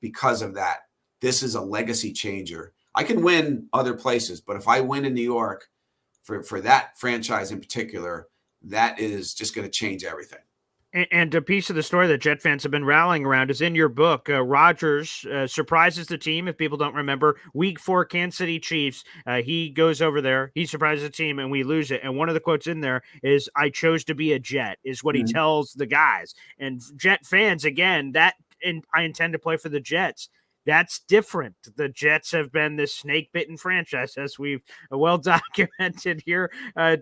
S4: because of that. This is a legacy changer. I can win other places, but if I win in New York for that franchise in particular, that is just going to change everything.
S1: And a piece of the story that Jet fans have been rallying around is in your book. Rodgers surprises the team. If people don't remember, Week 4 Kansas City Chiefs, he goes over there, he surprises the team, and we lose it. And one of the quotes in there is, "I chose to be a Jet," is what he tells the guys. And Jet fans, again, I intend to play for the Jets. That's different. The Jets have been this snake-bitten franchise, as we've well documented here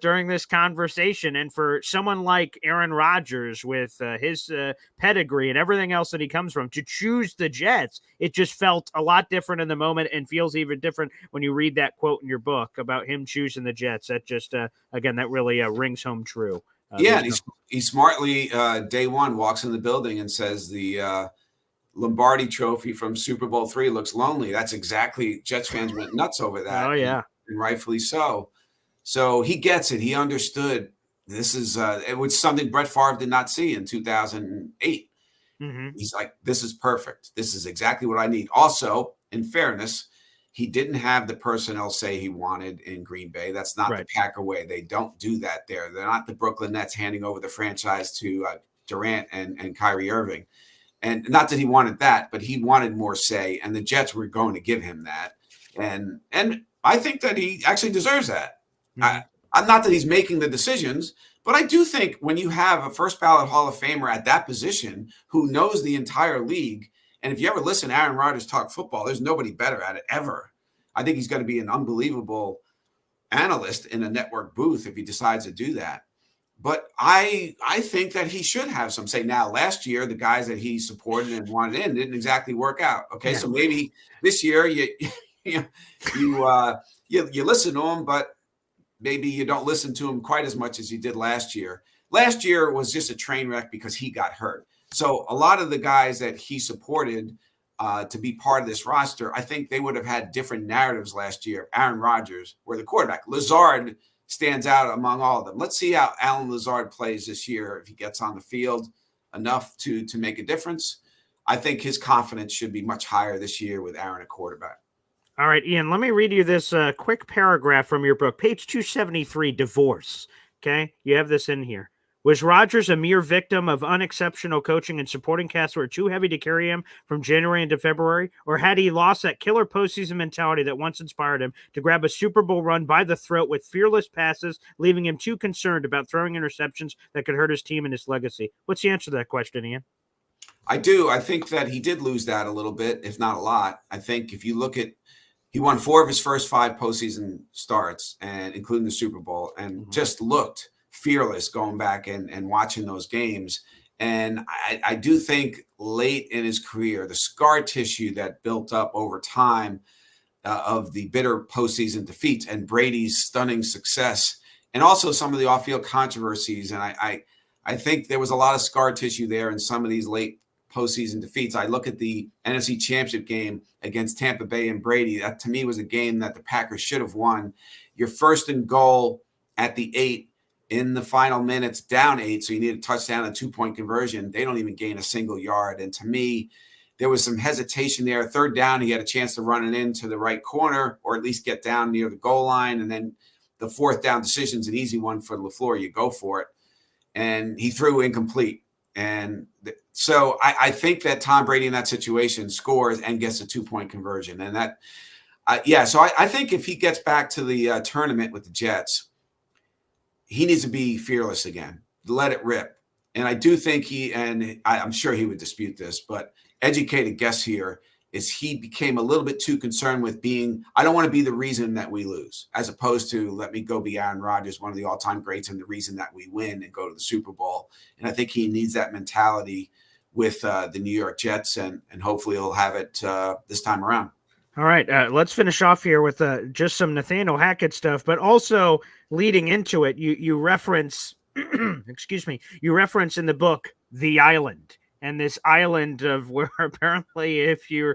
S1: during this conversation. And for someone like Aaron Rodgers, with his pedigree and everything else that he comes from, to choose the Jets, it just felt a lot different in the moment, and feels even different when you read that quote in your book about him choosing the Jets. That just, again, that really rings home true.
S4: He smartly, day one, walks in the building and says the Lombardi trophy from Super Bowl III looks lonely. That's exactly, Jets fans went nuts over that.
S1: Oh, yeah.
S4: And rightfully so. So he gets it. He understood this is it was something Brett Favre did not see in 2008. He's like, this is perfect. This is exactly what I need. Also, in fairness, he didn't have the personnel say he wanted in Green Bay. That's not the Packer way. They don't do that there. They're not the Brooklyn Nets handing over the franchise to Durant and Kyrie Irving. And not that he wanted that, but he wanted more say, and the Jets were going to give him that. And I think that he actually deserves that. I'm not that he's making the decisions, but I do think when you have a first ballot Hall of Famer at that position who knows the entire league, and if you ever listen to Aaron Rodgers talk football, there's nobody better at it ever. I think he's going to be an unbelievable analyst in a network booth if he decides to do that. But I think that he should have some say. Now, last year, the guys that he supported and wanted in didn't exactly work out. Okay, so maybe this year you listen to him, but maybe you don't listen to him quite as much as you did last year. Last year was just a train wreck because he got hurt. So a lot of the guys that he supported to be part of this roster, I think they would have had different narratives last year. Aaron Rodgers were the quarterback. Lazard stands out among all of them. Let's see how Alan Lazard plays this year. If he gets on the field enough to make a difference, I think his confidence should be much higher this year with Aaron at quarterback.
S1: All right, Ian, let me read you this quick paragraph from your book, page 273, divorce. Okay, you have this in here. Was Rodgers a mere victim of unexceptional coaching and supporting cast were too heavy to carry him from January into February? Or had he lost that killer postseason mentality that once inspired him to grab a Super Bowl run by the throat with fearless passes, leaving him too concerned about throwing interceptions that could hurt his team and his legacy? What's the answer to that question, Ian?
S4: I do. I think that he did lose that a little bit, if not a lot. I think if you look at, he won 4 of his first 5 postseason starts, and including the Super Bowl, and just looked fearless going back and watching those games. And I do think late in his career, the scar tissue that built up over time of the bitter postseason defeats and Brady's stunning success, and also some of the off-field controversies. And I think there was a lot of scar tissue there in some of these late postseason defeats. I look at the NFC Championship game against Tampa Bay and Brady. That to me was a game that the Packers should have won. You're first and goal at the 8 in the final minutes, down 8. So you need a touchdown, a 2-point conversion. They don't even gain a single yard. And to me, there was some hesitation there. Third down, he had a chance to run it into the right corner or at least get down near the goal line. And then the fourth down decision's an easy one for LaFleur. You go for it. And he threw incomplete. And so I think that Tom Brady in that situation scores and gets a 2-point conversion. And that, so I think if he gets back to the tournament with the Jets, he needs to be fearless again, let it rip. And I do think I'm sure he would dispute this, but educated guess here, is he became a little bit too concerned with being, I don't want to be the reason that we lose, as opposed to let me go be Aaron Rodgers, one of the all-time greats, and the reason that we win and go to the Super Bowl. And I think he needs that mentality with the New York Jets, and hopefully he'll have it this time around.
S1: All right, let's finish off here with just some Nathaniel Hackett stuff, but also leading into it, you reference, excuse me, you reference in the book The Island, and this island of where apparently if you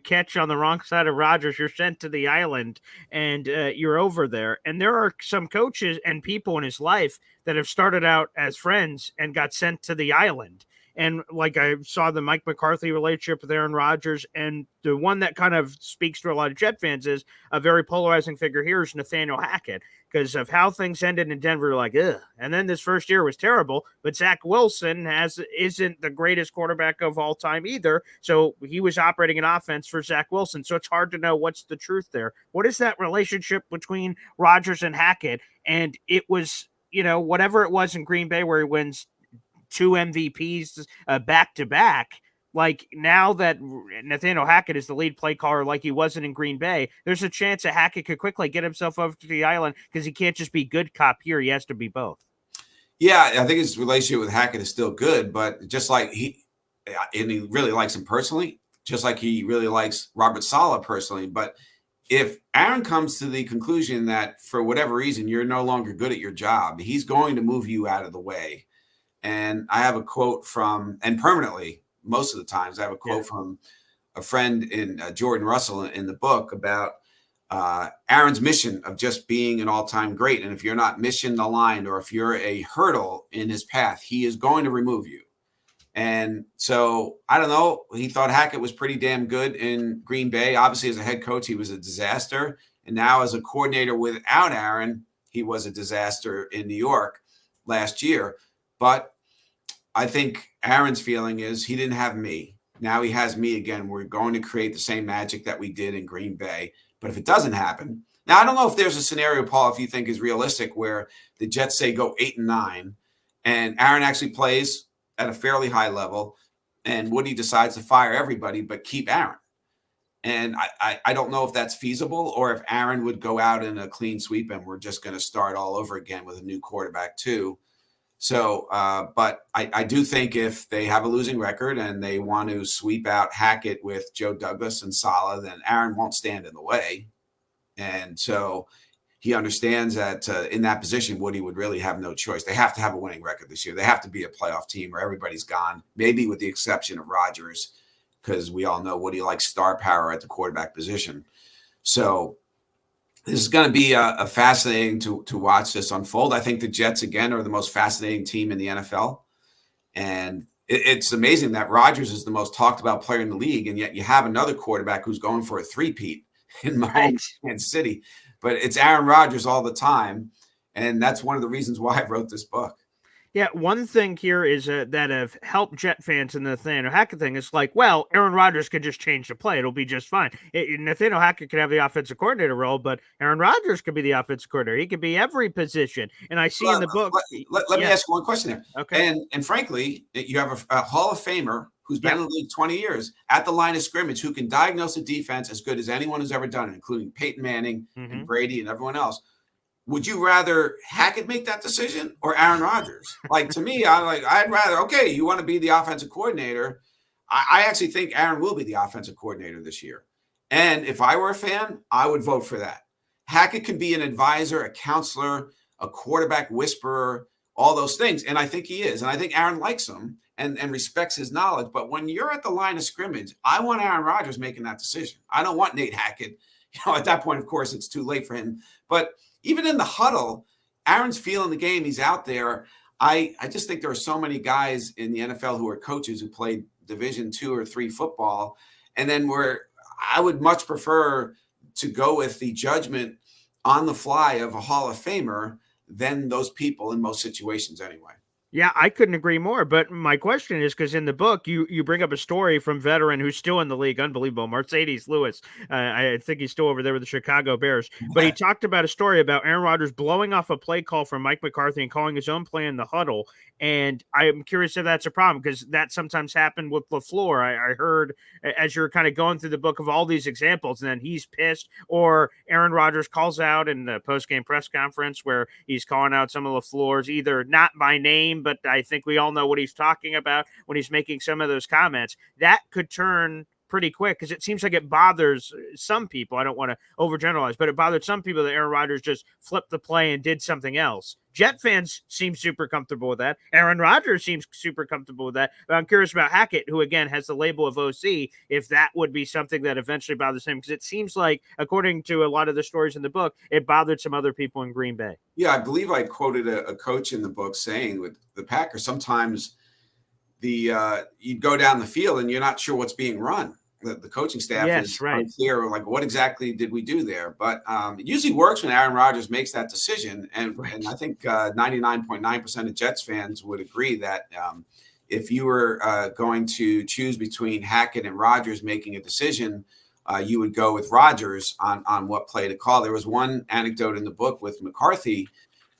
S1: catch on the wrong side of Rodgers, you're sent to the island, and you're over there. And there are some coaches and people in his life that have started out as friends and got sent to the island. And like I saw the Mike McCarthy relationship with Aaron Rodgers, and the one that kind of speaks to a lot of Jet fans is a very polarizing figure here is Nathaniel Hackett, because of how things ended in Denver. Like, ugh. And then this first year was terrible, but Zach Wilson isn't the greatest quarterback of all time either. So he was operating an offense for Zach Wilson. So it's hard to know what's the truth there. What is that relationship between Rodgers and Hackett? And it was, whatever it was in Green Bay where he wins 2 MVPs back to back. Like, now that Nathaniel Hackett is the lead play caller like he wasn't in Green Bay, there's a chance that Hackett could quickly get himself over to the island, because he can't just be good cop here. He has to be both.
S4: Yeah, I think his relationship with Hackett is still good, but just like he really likes him personally, just like he really likes Robert Saleh personally. But if Aaron comes to the conclusion that for whatever reason you're no longer good at your job, he's going to move you out of the way. And I have a quote from, and permanently, most of the times, I have a quote from a friend in Jordan Russell in the book about Aaron's mission of just being an all-time great. And if you're not mission aligned, or if you're a hurdle in his path, he is going to remove you. And so, I don't know, he thought Hackett was pretty damn good in Green Bay. Obviously, as a head coach, he was a disaster. And now as a coordinator without Aaron, he was a disaster in New York last year. But I think Aaron's feeling is he didn't have me. Now he has me again. We're going to create the same magic that we did in Green Bay. But if it doesn't happen, now I don't know if there's a scenario, Paul, if you think is realistic, where the Jets say go 8-9 and Aaron actually plays at a fairly high level and Woody decides to fire everybody but keep Aaron. And I don't know if that's feasible, or if Aaron would go out in a clean sweep and we're just going to start all over again with a new quarterback too. So, but I do think if they have a losing record and they want to sweep out Hackett with Joe Douglas and Saleh, then Aaron won't stand in the way. And so he understands that in that position, Woody would really have no choice. They have to have a winning record this year. They have to be a playoff team, or everybody's gone, maybe with the exception of Rodgers, because we all know Woody likes star power at the quarterback position. So this is going to be a fascinating to watch this unfold. I think the Jets, again, are the most fascinating team in the NFL. And it's amazing that Rodgers is the most talked about player in the league, and yet you have another quarterback who's going for a three-peat in my home Kansas City. But it's Aaron Rodgers all the time, and that's one of the reasons why I wrote this book.
S1: Yeah, one thing here is that have helped Jet fans in the Nathaniel Hackett thing. It's like, well, Aaron Rodgers could just change the play. It'll be just fine. Nathaniel Hackett could have the offensive coordinator role, but Aaron Rodgers could be the offensive coordinator. He could be every position. And I see in the book.
S4: Let me ask you one question there.
S1: Okay.
S4: And frankly, you have a Hall of Famer who's been in the league 20 years at the line of scrimmage, who can diagnose a defense as good as anyone who's ever done it, including Peyton Manning and Brady and everyone else. Would you rather Hackett make that decision or Aaron Rodgers? Like, to me, I'd rather, okay, you want to be the offensive coordinator. I actually think Aaron will be the offensive coordinator this year. And if I were a fan, I would vote for that. Hackett can be an advisor, a counselor, a quarterback whisperer, all those things. And I think he is. And I think Aaron likes him and respects his knowledge. But when you're at the line of scrimmage, I want Aaron Rodgers making that decision. I don't want Nate Hackett. At that point, of course, it's too late for him. But even in the huddle, Aaron's feeling the game. He's out there. I just think there are so many guys in the NFL who are coaches who played Division II or III football. And then I would much prefer to go with the judgment on the fly of a Hall of Famer than those people in most situations anyway.
S1: Yeah, I couldn't agree more. But my question is, because in the book you bring up a story from veteran who's still in the league, unbelievable, Mercedes Lewis. I think he's still over there with the Chicago Bears. But he talked about a story about Aaron Rodgers blowing off a play call from Mike McCarthy and calling his own play in the huddle. And I'm curious if that's a problem, because that sometimes happened with LaFleur. I heard as you're kind of going through the book of all these examples, and then he's pissed, or Aaron Rodgers calls out in the post game press conference where he's calling out some of LaFleur's, either not by name, but I think we all know what he's talking about when he's making some of those comments. That could turn pretty quick, because it seems like it bothers some people. I don't want to overgeneralize, but it bothered some people that Aaron Rodgers just flipped the play and did something else. Jet fans seem super comfortable with that. Aaron Rodgers seems super comfortable with that. But I'm curious about Hackett, who again has the label of OC, if that would be something that eventually bothers him, because it seems like, according to a lot of the stories in the book, it bothered some other people in Green Bay.
S4: Yeah, I believe I quoted a coach in the book saying with the Packers, sometimes you go down the field and you're not sure what's being run. The coaching staff is unclear, like, what exactly did we do there? But it usually works when Aaron Rodgers makes that decision. And I think 99.9% of Jets fans would agree that if you were going to choose between Hackett and Rodgers making a decision, you would go with Rodgers on what play to call. There was one anecdote in the book with McCarthy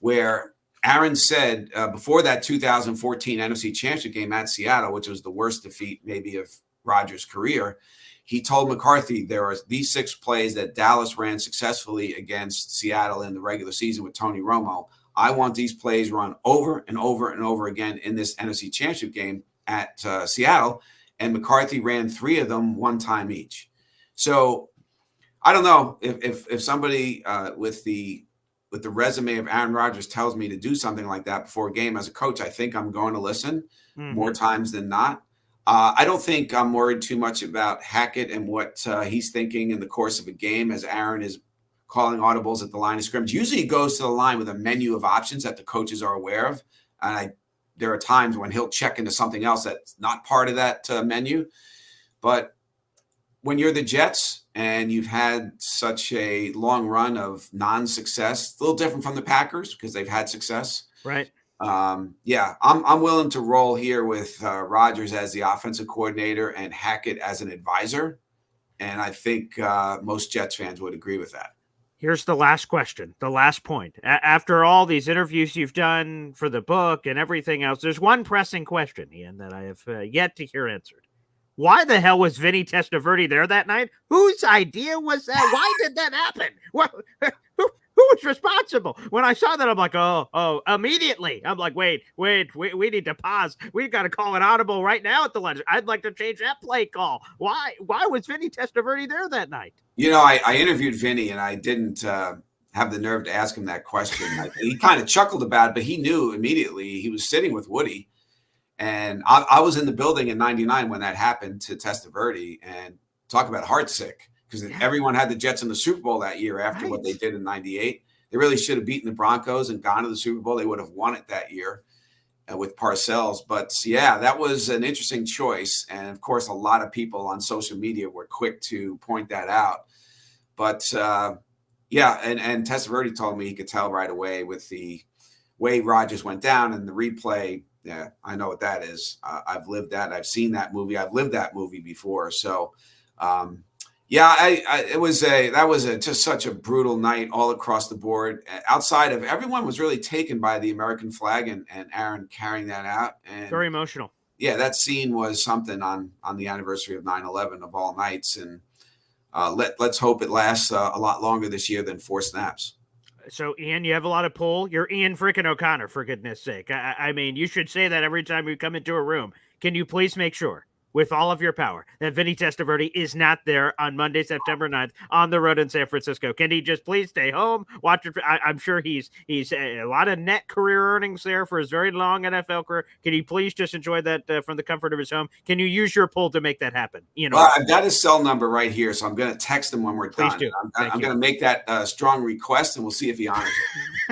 S4: where Aaron said before that 2014 NFC Championship game at Seattle, which was the worst defeat maybe of Rodgers' career, he told McCarthy there are these 6 plays that Dallas ran successfully against Seattle in the regular season with Tony Romo. I want these plays run over and over and over again in this NFC Championship game at Seattle. And McCarthy ran 3 of them one time each. So I don't know if somebody with the resume of Aaron Rodgers tells me to do something like that before a game as a coach, I think I'm going to listen more times than not. I don't think I'm worried too much about Hackett and what he's thinking in the course of a game as Aaron is calling audibles at the line of scrimmage. Usually he goes to the line with a menu of options that the coaches are aware of. And there are times when he'll check into something else that's not part of that menu. But when you're the Jets and you've had such a long run of non-success, it's a little different from the Packers because they've had success.
S1: Right.
S4: Yeah, I'm willing to roll here with Rodgers as the offensive coordinator and Hackett as an advisor. And I think most Jets fans would agree with that.
S1: Here's the last question, the last point. After all these interviews you've done for the book and everything else, there's one pressing question, Ian, that I have yet to hear answered. Why the hell was Vinny Testaverde there that night? Whose idea was that? Why did that happen? Who was responsible? When I saw that, I'm like, oh, immediately. I'm like, wait, we need to pause. We've got to call an audible right now at the lunch. I'd like to change that play call. Why was Vinny Testaverde there that night?
S4: You know, I interviewed Vinny and I didn't have the nerve to ask him that question. He kind of chuckled about it, but he knew immediately. He was sitting with Woody. And I was in the building in 99 when that happened to Testaverde, and talk about heartsick, because everyone had the Jets in the Super Bowl that year after what they did in 98. They really should have beaten the Broncos and gone to the Super Bowl. They would have won it that year with Parcells. But yeah, that was an interesting choice. And of course, a lot of people on social media were quick to point that out. But yeah, and Testaverde told me he could tell right away with the way Rodgers went down and the replay. Yeah, I know what that is. I've lived that. I've seen that movie. I've lived that movie before. So, yeah, that was just such a brutal night all across the board. Outside of everyone was really taken by the American flag and Aaron carrying that out. And
S1: very emotional.
S4: Yeah, that scene was something on the anniversary of 9/11 of all nights. And let's hope it lasts a lot longer this year than 4 snaps.
S1: So, Ian, you have a lot of pull. You're Ian freaking O'Connor, for goodness sake. I mean, you should say that every time we come into a room. Can you please make sure, with all of your power, that Vinny Testaverde is not there on Monday, September 9th, on the road in San Francisco? Can he just please stay home, watch it? I'm sure he's a lot of net career earnings there for his very long NFL career. Can he please just enjoy that from the comfort of his home? Can you use your pull to make that happen?
S4: Well, I've got his cell number right here, so I'm going to text him when we're done.
S1: Please do.
S4: I'm going to make that strong request, and we'll see if he honors it.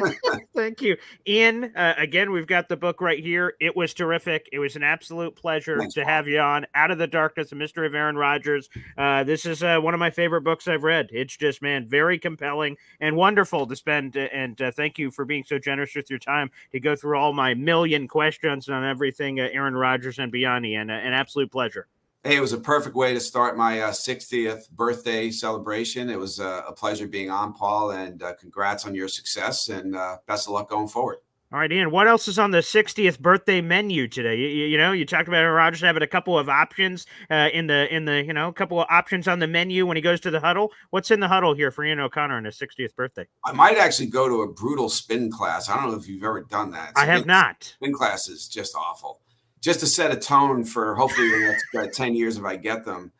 S1: Thank you, Ian. Again, we've got the book right here. It was terrific. It was an absolute pleasure
S4: Thanks,
S1: to
S4: Paul.
S1: have you on. Out of the Darkness, The Mystery of Aaron Rodgers. This is one of my favorite books I've read. It's just, man, very compelling and wonderful to spend. And thank you for being so generous with your time to go through all my million questions on everything Aaron Rodgers and beyond, Ian. An absolute pleasure.
S4: Hey, it was a perfect way to start my 60th birthday celebration. It was a pleasure being on, Paul, and congrats on your success, and best of luck going forward.
S1: All right, Ian, what else is on the 60th birthday menu today? You talked about Aaron Rodgers having a couple of options in the a couple of options on the menu when he goes to the huddle. What's in the huddle here for Ian O'Connor on his 60th birthday?
S4: I might actually go to a brutal spin class. I don't know if you've ever done that.
S1: I have not.
S4: Spin class is just awful. Just to set a tone for hopefully the next 10 years if I get them.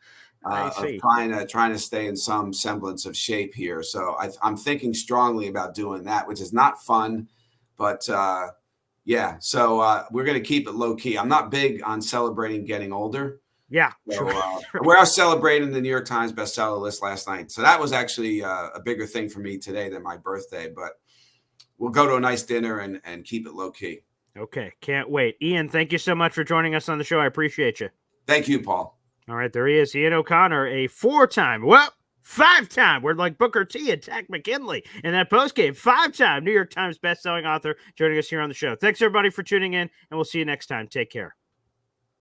S1: I see.
S4: Of trying to stay in some semblance of shape here. So I'm thinking strongly about doing that, which is not fun. But yeah, so we're going to keep it low key. I'm not big on celebrating getting older.
S1: Yeah.
S4: So, I was celebrating the New York Times bestseller list last night. So that was actually a bigger thing for me today than my birthday. But we'll go to a nice dinner and keep it low key.
S1: Okay. Can't wait. Ian, thank you so much for joining us on the show. I appreciate you.
S4: Thank you, Paul.
S1: All right. There he is. Ian O'Connor, a 5-time. We're like Booker T and Tack McKinley in that postgame. 5-time New York Times bestselling author joining us here on the show. Thanks, everybody, for tuning in, and we'll see you next time. Take care.